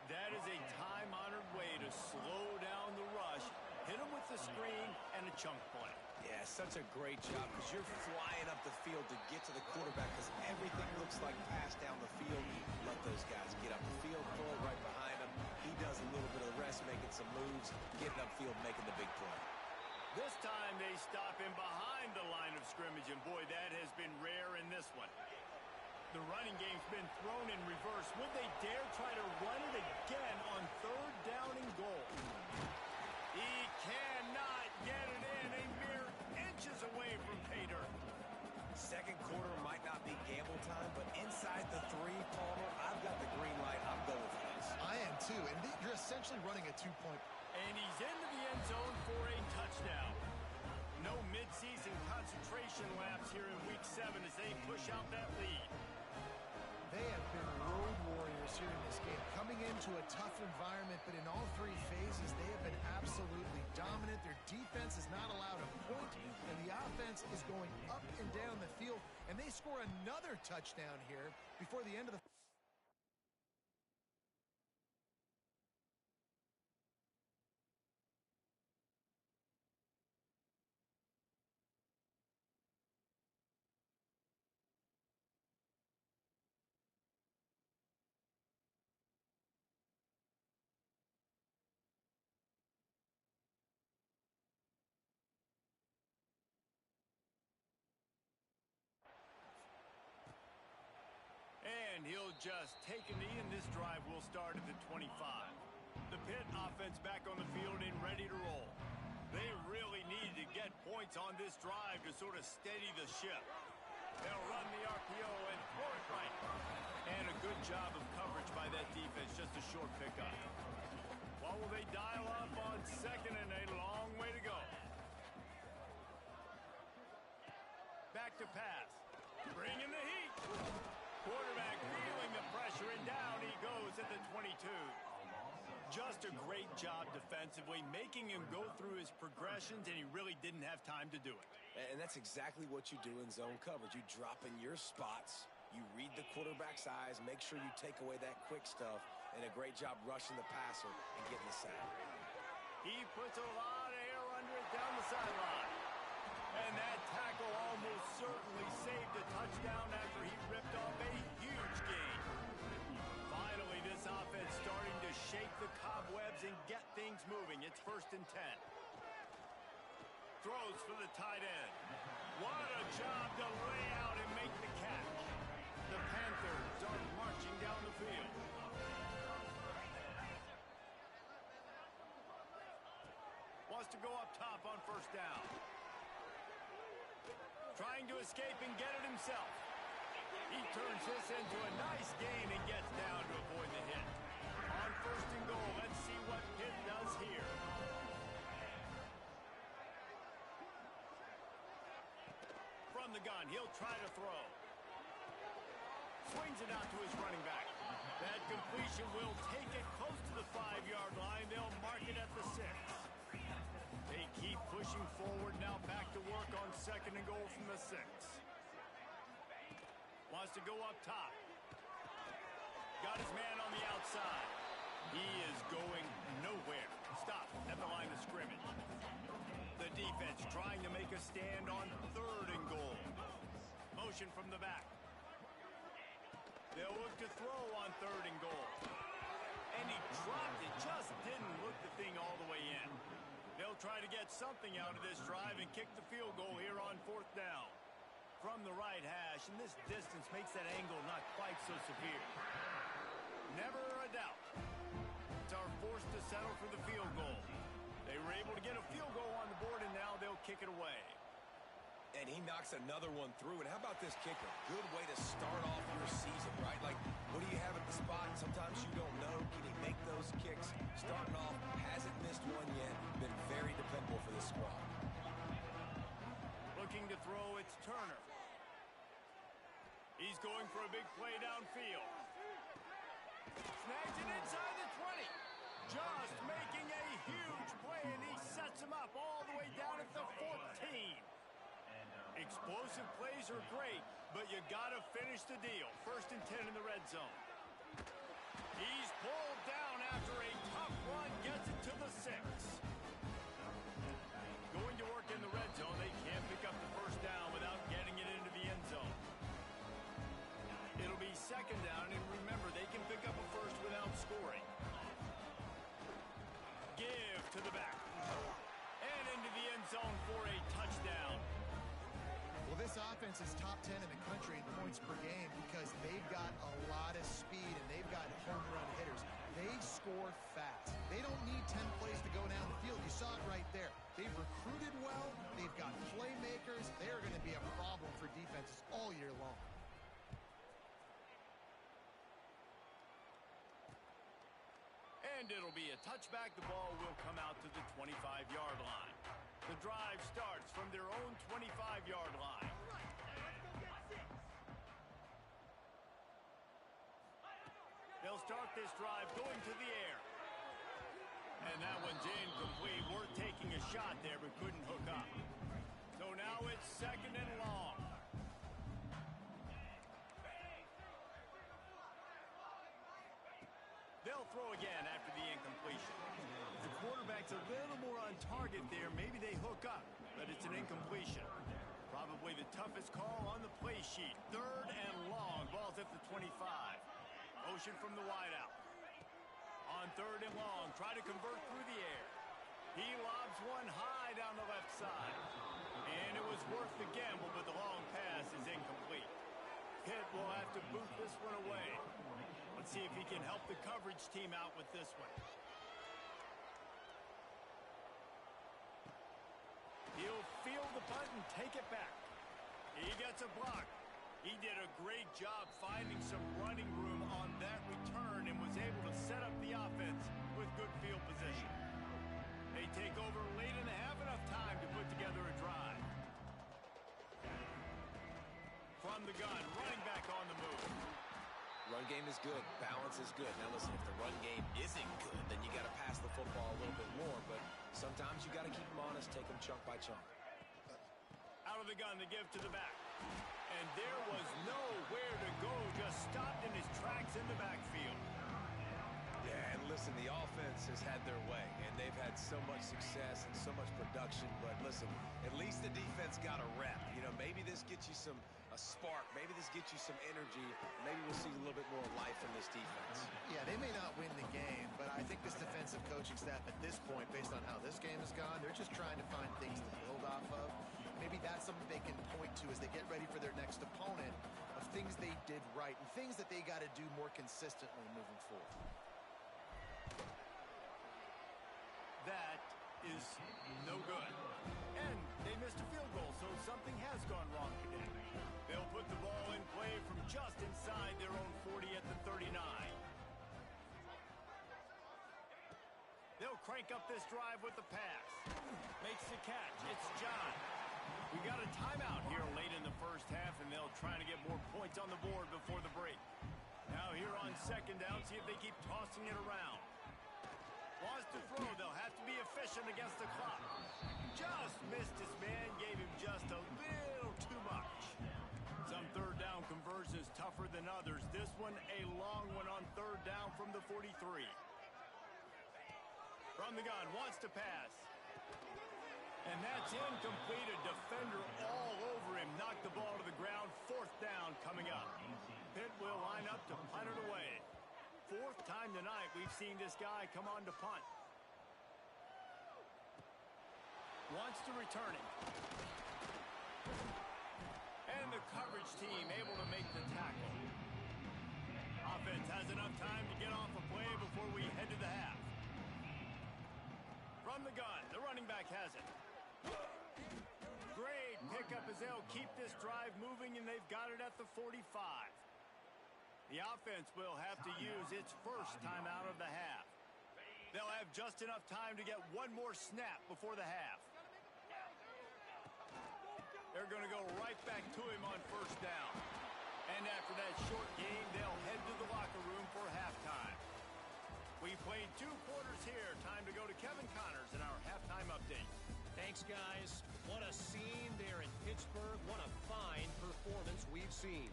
[SPEAKER 1] That is a time-honored way to slow down the rush, hit them with the screen, and a chunk play.
[SPEAKER 2] Yeah, such a great job because you're flying up the field to get to the quarterback because everything looks like pass down the field. Let those guys get up the field, throw it right behind him. He does a little bit of the rest, making some moves, getting upfield, making the big play.
[SPEAKER 1] This time they stop him behind the line of scrimmage, and boy, that has been rare in this one. The running game's been thrown in reverse. Would they dare try to run it again on third down and goal? He cannot get it in, a mere inches away from pay dirt.
[SPEAKER 2] Second quarter might not be gamble time, but inside the 3, Palmer, I've got the green light. I'm going for this.
[SPEAKER 3] I am too, and you're essentially running a 2-point.
[SPEAKER 1] And he's into the end zone for a touchdown. No midseason concentration laps here in Week 7 as they push out that lead.
[SPEAKER 3] They have been road warriors here in this game, coming into a tough environment, but in all 3 phases, they have been absolutely dominant. Their defense is not allowed a point, and the offense is going up and down the field, and they score another touchdown here before the end of the
[SPEAKER 1] And he'll just take a knee, and this drive will start at the 25. The Pitt offense back on the field and ready to roll. They really needed to get points on this drive to sort of steady the ship. They'll run the RPO and throw it right. And a good job of coverage by that defense, just a short pickup. What will they dial up on second, and a long way to go. Back to pass. Bringing the heat. Quarterback feeling the pressure, and down he goes at the 22. Just a great job defensively, making him go through his progressions, and he really didn't have time to do it.
[SPEAKER 2] And that's exactly what you do in zone coverage. You drop in your spots, you read the quarterback's eyes, make sure you take away that quick stuff, and a great job rushing the passer and getting the sack.
[SPEAKER 1] He puts a lot of air under it down the sideline. And that tackle almost certainly saved a touchdown after he ripped off a huge gain. Finally, this offense starting to shake the cobwebs and get things moving. It's 1st and 10. Throws for the tight end. What a job to lay out and make the catch. The Panthers are marching down the field. Wants to go up top on 1st down. Trying to escape and get it himself. He turns this into a nice gain and gets down to avoid the hit. On 1st and goal, let's see what Pitt does here. From the gun, he'll try to throw. Swings it out to his running back. That completion will take it close to the 5-yard line. They'll mark it at the 6. They keep pushing forward, now back to work on 2nd and goal from the 6. Wants to go up top. Got his man on the outside. He is going nowhere. Stop at the line of scrimmage. The defense trying to make a stand on 3rd and goal. Motion from the back. They'll look to throw on 3rd and goal. And he dropped it, just didn't look the thing all the way in. They'll try to get something out of this drive and kick the field goal here on 4th down. From the right hash, and this distance makes that angle not quite so severe. Never a doubt. It's our forced to settle for the field goal. They were able to get a field goal on the board, and now they'll kick it away.
[SPEAKER 2] And he knocks another one through. And how about this kicker? Good way to start off your season, right? Like, what do you have at the spot? Sometimes you don't know. Can he make those kicks? Starting off, hasn't missed one yet. Been very dependable for this squad.
[SPEAKER 1] Looking to throw, it's Turner. He's going for a big play downfield. Snags it inside the 20. Just making a huge play, and he sets him up all the way down at the 14. Explosive plays are great, but you got to finish the deal. 1st and 10 in the red zone. He's pulled down after a tough run, gets it to the 6. Going to work in the red zone. They can't pick up the 1st down without getting it into the end zone. It'll be 2nd down, and remember, they can pick up a 1st without scoring. Give to the back. And into the end zone for a touchdown.
[SPEAKER 3] Well, this offense is top 10 in the country in points per game because they've got a lot of speed and they've got home run hitters. They score fast. They don't need 10 plays to go down the field. You saw it right there. They've recruited well. They've got playmakers. They're going to be a problem for defenses all year long.
[SPEAKER 1] And it'll be a touchback. The ball will come out to the 25-yard line. The drive starts from their own 25-yard line. They'll start this drive going to the air. And that one's incomplete. Worth taking a shot there, but couldn't hook up. So now it's 2nd and long. They'll throw again after the incompletion. The quarterback's a little more on target there. Maybe they hook up, but it's an incompletion. Probably the toughest call on the play sheet. 3rd and long. Ball's at the 25. Motion from the wideout. On 3rd and long, try to convert through the air. He lobs one high down the left side. And it was worth the gamble, but the long pass is incomplete. Pitt will have to boot this one away. Let's see if he can help the coverage team out with this one. He'll field the punt and take it back. He gets a block. He did a great job finding some running room on that return and was able to set up the offense with good field position. They take over late in the half, enough time to put together a drive. From the gun, running back on the move.
[SPEAKER 2] Run game is good. Balance is good. Now listen, if the run game isn't good, then you got to pass the football a little bit more. But sometimes you got to keep them honest, take them chunk by chunk.
[SPEAKER 1] Out of the gun, the give to the back. And there was nowhere to go. Just stopped in his tracks in the backfield.
[SPEAKER 2] Yeah, and listen, the offense has had their way, and they've had so much success and so much production. But listen, at least the defense got a rep. You know, maybe this gets you a spark. Maybe this gets you some energy. Maybe we'll see a little bit more life in this defense.
[SPEAKER 3] Yeah, they may not win the game, but I think this defensive coaching staff at this point, based on how this game has gone, they're just trying to find things to build off of. Maybe that's something they can point to as they get ready for their next opponent, of things they did right and things that they got to do more consistently moving forward.
[SPEAKER 1] That is no good. And they missed a field goal, so something has gone wrong today. They'll put the ball in play from just inside their own 40 at the 39. They'll crank up this drive with the pass. Makes the catch. It's John. We got a timeout here late in the first half, and they'll try to get more points on the board before the break. Now here on 2nd down, see if they keep tossing it around. Wants to throw, they'll have to be efficient against the clock. Just missed his man, gave him just a little too much. Some 3rd down conversions tougher than others. This one, a long one on 3rd down from the 43. From the gun, wants to pass. And that's incomplete. A defender all over him. Knocked the ball to the ground. 4th down coming up. Pitt will line up to punt it away. 4th time tonight we've seen this guy come on to punt. Wants to return it. And the coverage team able to make the tackle. Offense has enough time to get off a play before we head to the half. From the gun, the running back has it. Great pickup as they'll keep this drive moving, and they've got it at the 45. The offense will have to use its first timeout of the half. They'll have just enough time to get one more snap before the half. They're going to go right back to him on first down. And after that short game, they'll head to the locker room for halftime. We played 2 quarters here. Time to go to Kevin Connors in our halftime update.
[SPEAKER 4] Thanks, guys. What a scene there in Pittsburgh. What a fine performance we've seen.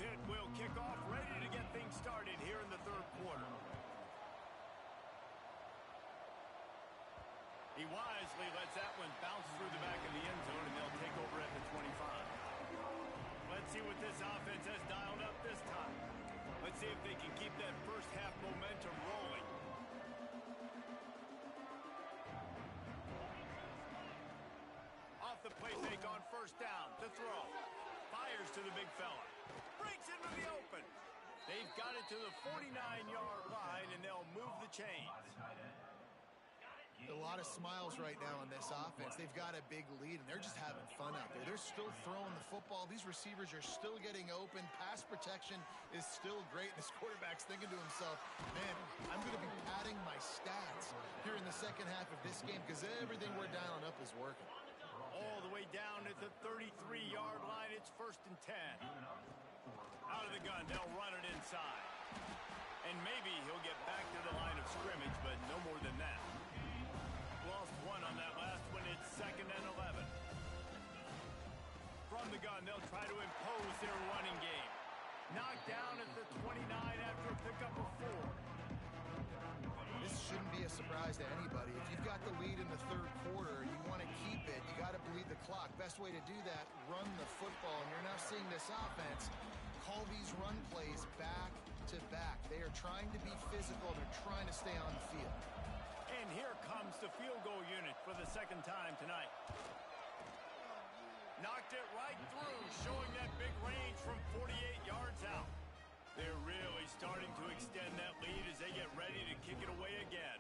[SPEAKER 1] Pitt will kick off, ready to get things started here in the third quarter. He wisely lets that one bounce through the back of the end zone, and they'll take over at the 25. Let's see what this offense has dialed up this time. Let's see if they can keep that first half momentum rolling. Off the play fake on first down to throw. Fires to the big fella. Breaks into the open. They've got it to the 49-yard line, and they'll move the chains.
[SPEAKER 3] A lot of smiles right now on this offense. They've got a big lead, and they're just having fun out there. They're still throwing the football. These receivers are still getting open. Pass protection is still great. And this quarterback's thinking to himself, man, I'm going to be padding my stats here in the second half of this game because everything we're dialing up is working.
[SPEAKER 1] All the way down at the 33-yard line. It's 1st and 10. Out of the gun, they'll run it inside. And maybe he'll get back to the line of scrimmage, but no more than that. Lost one on that last one. It's 2nd and 11. From the gun, they'll try to impose their running game. Knocked down at the 29 after a pickup of 4.
[SPEAKER 3] This shouldn't be a surprise to anybody. If you've got the lead in the third quarter, you want to keep it, you got to bleed the clock. Best way to do that, run the football. And you're now seeing this offense call these run plays back to back. They are trying to be physical. They're trying to stay on the field.
[SPEAKER 1] And here comes the field goal unit for the second time tonight. Knocked it right through, showing that big range from 48 yards out. They're really starting to extend that lead as they get ready to kick it away again.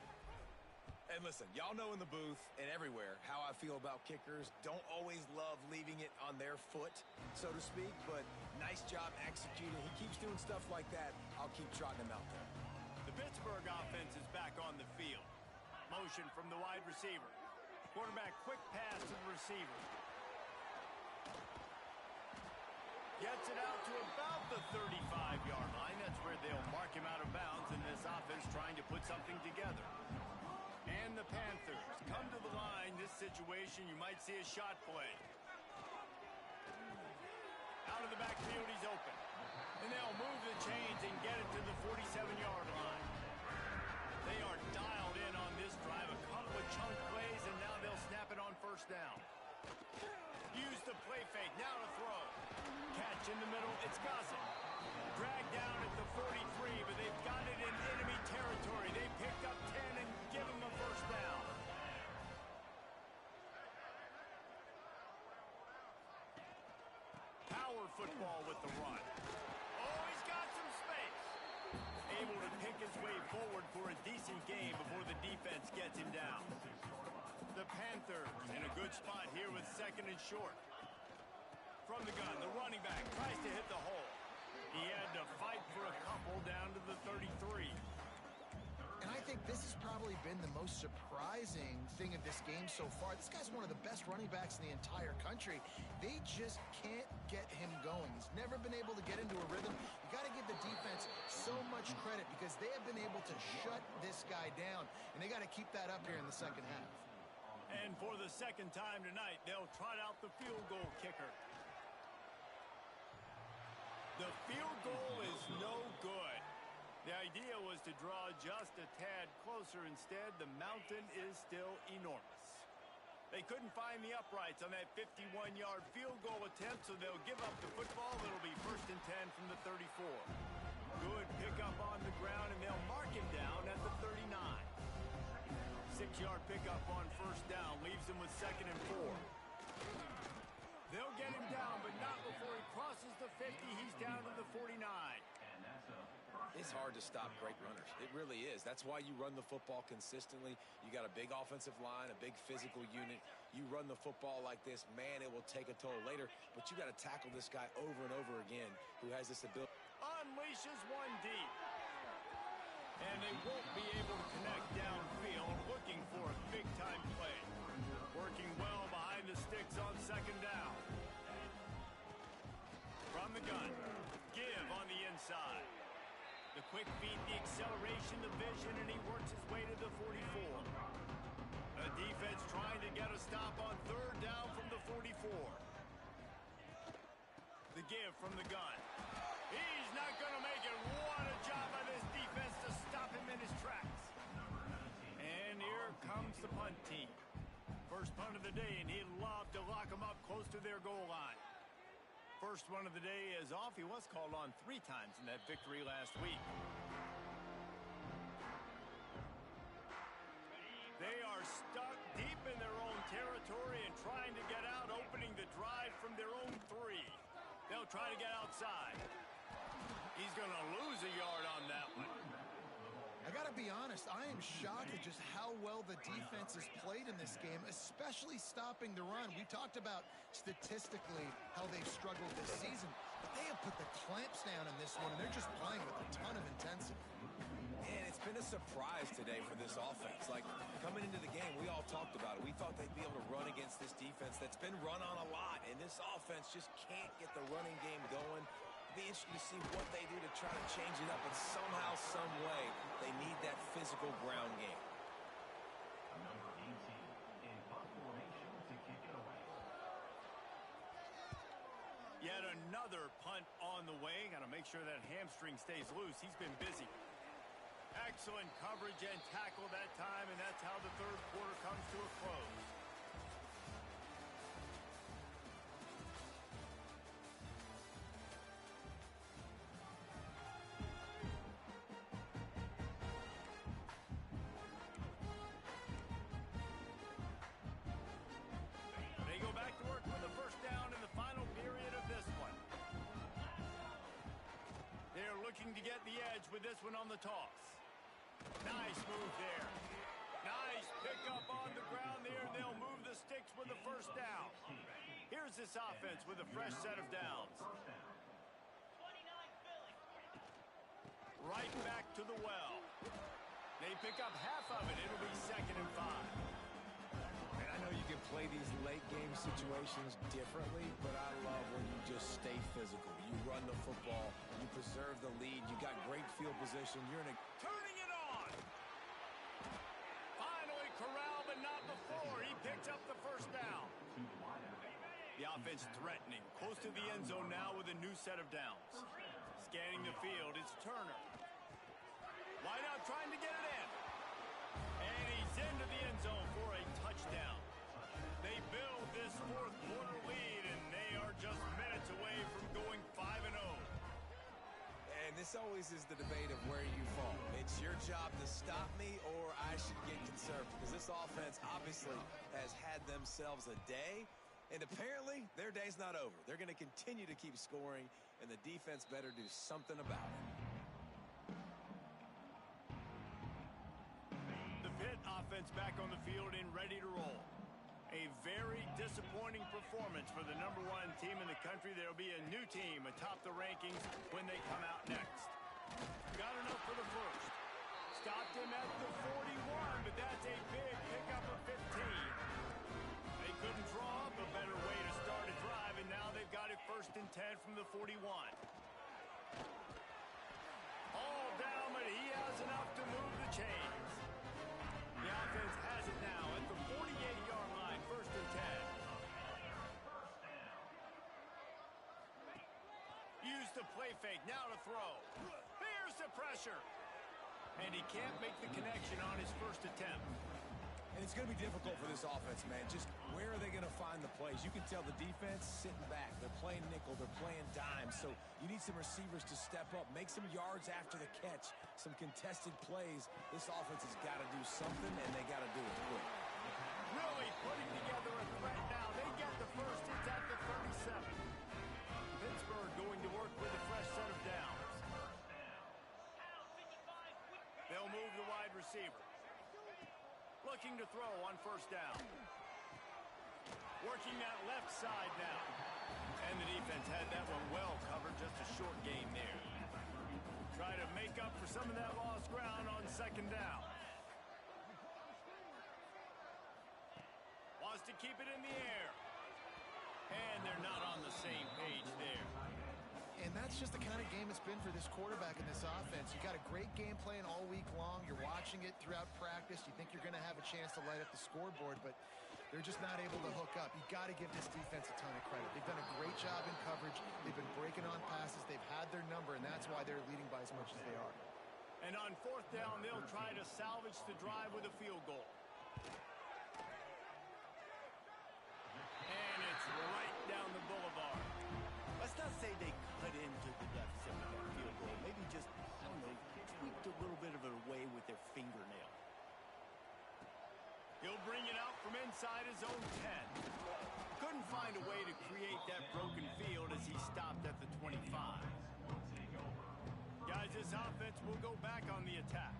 [SPEAKER 2] And listen, y'all know in the booth and everywhere how I feel about kickers. Don't always love leaving it on their foot, so to speak, but nice job executing. He keeps doing stuff like that. I'll keep trotting him out there.
[SPEAKER 1] The Pittsburgh offense is back on the field. Motion from the wide receiver. Quarterback quick pass to the receiver. Gets it out to about the 35-yard line. That's where they'll mark him out of bounds, and this offense trying to put something together. And the Panthers come to the line. This situation, you might see a shot play. Out of the backfield, he's open. And they'll move the chains and get it to the 47-yard line. They are dialed in on this drive. A couple of chunk plays, and now they'll snap it on first down. Use the play fake. Now to throw. Catch in the middle. It's Gossett. Dragged down at the 43, but they've got it in enemy territory. They picked up 10 and give him a first down. Power football with the run. Oh, he's got some space. Able to pick his way forward for a decent gain before the defense gets him down. The Panthers in a good spot here with 2nd and short. From the gun, the running back tries to hit the hole. He had to fight for a couple down to the 33.
[SPEAKER 3] And I think this has probably been the most surprising thing of this game so far. This guy's one of the best running backs in the entire country. They just can't get him going. He's never been able to get into a rhythm. You got to give the defense so much credit because they have been able to shut this guy down, and they got to keep that up here in the second half.
[SPEAKER 1] And for the second time tonight, they'll trot out the field goal kicker. The field goal is no good. The idea was to draw just a tad closer. Instead, the mountain is still enormous. They couldn't find the uprights on that 51-yard field goal attempt, so they'll give up the football. It'll be 1st and 10 from the 34. Good pickup on the ground, and they'll mark him down at the 39. 6-yard pickup on first down leaves him with 2nd and 4. They'll get him down, but not before he crosses the 50. He's down to the 49.
[SPEAKER 2] It's hard to stop great runners. It really is. That's why you run the football consistently. You got a big offensive line, a big physical unit. You run the football like this, man, it will take a toll later. But you got to tackle this guy over and over again who has this ability.
[SPEAKER 1] Unleashes one deep. And they won't be able to connect downfield, looking for a big-time play. Working well behind the sticks on second down. From the gun, give on the inside. The quick feet, the acceleration, the vision, and he works his way to the 44. The defense trying to get a stop on third down from the 44. The give from the gun. He's not going to make it. What a job by this defense to stop him in his tracks. And here comes the punt team. First punt of the day, and he'd love to lock them up close to their goal line. First one of the day is off. He was called on 3 times in that victory last week. They are stuck deep in their own territory and trying to get out, opening the drive from their own 3. They'll try to get outside. He's going to lose a yard on that one.
[SPEAKER 3] I got to be honest, I am shocked at just how well the defense has played in this game, especially stopping the run. We talked about statistically how they've struggled this season, but they have put the clamps down in this one, and they're just playing with a ton of intensity.
[SPEAKER 2] And it's been a surprise today for this offense. Like, coming into the game, we all talked about it. We thought they'd be able to run against this defense that's been run on a lot, and this offense just can't get the running game going. It'll be interesting to see what they do to try to change it up, but somehow, some way, they need that physical ground game.
[SPEAKER 5] Number 18 in punt formation to kick it away.
[SPEAKER 1] Yet another punt on the way. Got to make sure that hamstring stays loose. He's been busy. Excellent coverage and tackle that time, and that's how the third quarter comes to a close. They go back to work with a first down in the final period of this one. They're looking to get the edge with this one on the toss. Nice move there. Nice pickup on the ground there. They'll move the sticks with the first down. Here's this offense with a fresh set of downs. Right back to the well. They pick up half of it. It'll be 2nd and 5.
[SPEAKER 2] And I know you can play these late game situations differently, but I love when you just stay physical. You run the football, you preserve the lead, you got great field position, you're in a...
[SPEAKER 1] Turning it on! Finally corralled, but not before. He picks up the first down. The offense threatening, close to the end zone now with a new set of downs. Scanning the field, it's Turner. Wide out trying to get it in. And he's into the end zone for a touchdown. They build this fourth quarter lead, and they are just minutes away from going 5-0.
[SPEAKER 2] And this always is the debate of where you fall. It's your job to stop me, or I should get conservative. Because this offense obviously has had themselves a day, and apparently their day's not over. They're going to continue to keep scoring, and the defense better do something about it.
[SPEAKER 1] The Pitt offense back on the field and ready to roll. A very disappointing performance for the #1 team in the country. There'll be a new team atop the rankings when they come out next. Got enough for the first. Stopped him at the 41, but that's a big pickup of 15. They couldn't draw up a better way to start a drive, and now they've got it 1st and 10 from the 41. All down, but he has enough to move the chains. The offense has it now at the 48-yard line, 1st and 10. Use the play fake, now to throw. There's the pressure. And he can't make the connection on his first attempt.
[SPEAKER 2] And it's going to be difficult for this offense, man. Just where are they going to find the plays? You can tell the defense sitting back. They're playing nickel. They're playing dime. So you need some receivers to step up, make some yards after the catch, some contested plays. This offense has got to do something, and they got to do it quick.
[SPEAKER 1] Really putting together a threat now. They get the first. It's at the 37. Pittsburgh going to work with a fresh set of downs. receiver. Looking to throw on first down. Working that left side now. And the defense had that one well covered, just a short gain there. Try to make up for some of that lost ground on second down. Wants to keep it in the air. And they're not on the same page there.
[SPEAKER 3] And that's just the kind of game it's been for this quarterback in this offense. You got a great game plan all week long. You're watching it throughout practice. You think you're going to have a chance to light up the scoreboard, but they're just not able to hook up. You got to give this defense a ton of credit. They've done a great job in coverage. They've been breaking on passes. They've had their number, and that's why they're leading by as much as they are.
[SPEAKER 1] And on fourth down, they'll try to salvage the drive with a field goal. And it's right down the boulevard. Let's not say they cut into the deficit with that field goal. Maybe just, I don't know, tweaked a little bit of it away with their fingernail. He'll bring it out from inside his own 10. Couldn't find a way to create that broken field as he stopped at the 25. Guys, this offense will go back on the attack.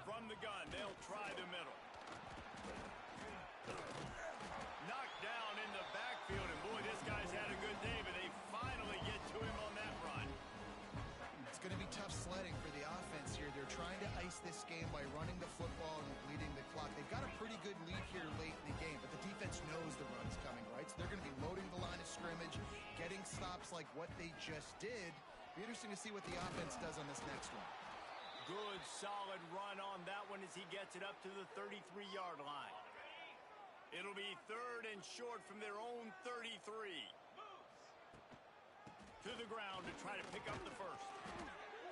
[SPEAKER 1] From the gun, they'll try the middle. Knocked down in the backfield, and boy, this guy's had a good day, but they finally get to him on that run.
[SPEAKER 3] It's going to be tough sledding for the offense here. They're trying to ice this game by running the football and bleeding the clock. They've got a pretty good lead here late in the game, but the defense knows the run's coming, right? So they're going to be loading the line of scrimmage, getting stops like what they just did. Be interesting to see what the offense does on this next one.
[SPEAKER 1] Good, solid run on that one as he gets it up to the 33-yard line. It'll be third and short from their own 33. To the ground to try to pick up the first.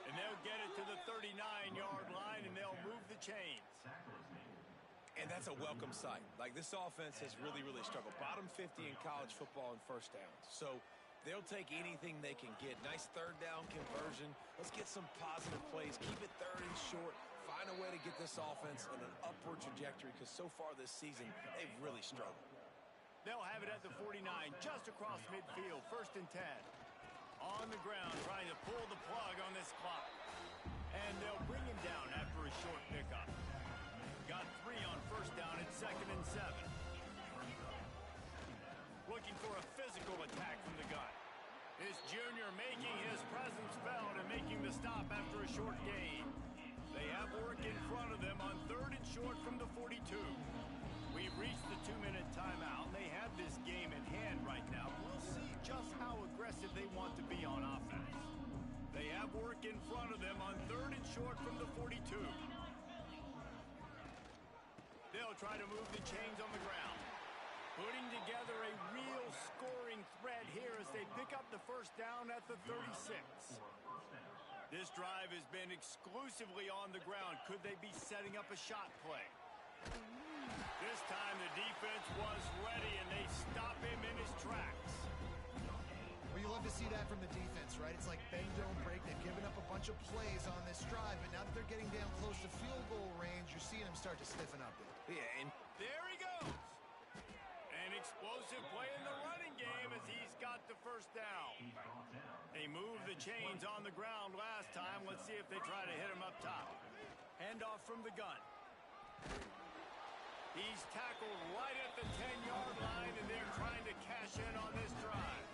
[SPEAKER 1] And they'll get it to the 39-yard line, and they'll move the chains.
[SPEAKER 2] And that's a welcome sight. Like, this offense has really, really struggled. Bottom 50 in college football and first downs. So they'll take anything they can get. Nice third down conversion. Let's get some positive plays. Keep it third and short. Find a way to get this offense on an upward trajectory, because so far this season, they've really struggled.
[SPEAKER 1] They'll have it at the 49, just across midfield, first and 10. On the ground, trying to pull the plug on this clock. And they'll bring him down after a short pickup. Got 3 on first down at second and 7. Looking for a physical attack from the gun. This junior making his presence felt and making the stop after a short gain. They have work in front of them on third and short from the 42. We've reached the 2-minute timeout. They have this game in hand right now. We'll see just how aggressive they want to be on offense. They have work in front of them on third and short from the 42. They'll try to move the chains on the ground. Putting together a real scoring threat here as they pick up the first down at the 36. This drive has been exclusively on the ground. Could they be setting up a shot play? This time the defense was ready, and they stop him in his tracks.
[SPEAKER 3] Well, you love to see that from the defense, right? It's like bend, don't break. They've given up a bunch of plays on this drive, but now that they're getting down close to field goal range, you're seeing them start to stiffen up there.
[SPEAKER 2] Yeah, and
[SPEAKER 1] there he goes. An explosive play in the running game as he's got the first down. They moved the chains on the ground last time. Let's see if they try to hit him up top. Handoff from the gun. He's tackled right at the 10-yard line, and they're trying to cash in on this drive.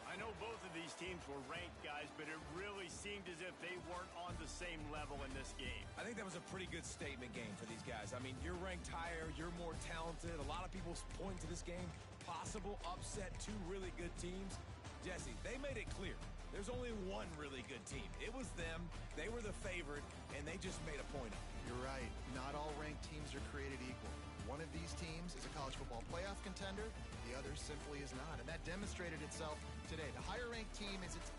[SPEAKER 1] I know both of these teams were ranked, guys, but it really seemed as if they weren't on the same level in this game.
[SPEAKER 2] I think that was a pretty good statement game for these guys. I mean, you're ranked higher, you're more talented. A lot of people point to this game, possible upset, 2 really good teams. Jesse, they made it clear. There's only one really good team. It was them. They were the favorite, and they just made a point of it.
[SPEAKER 3] You're right. Not all ranked teams are created equal. One of these teams is a college football playoff contender. The other simply is not, and that demonstrated itself today. The higher ranked team is its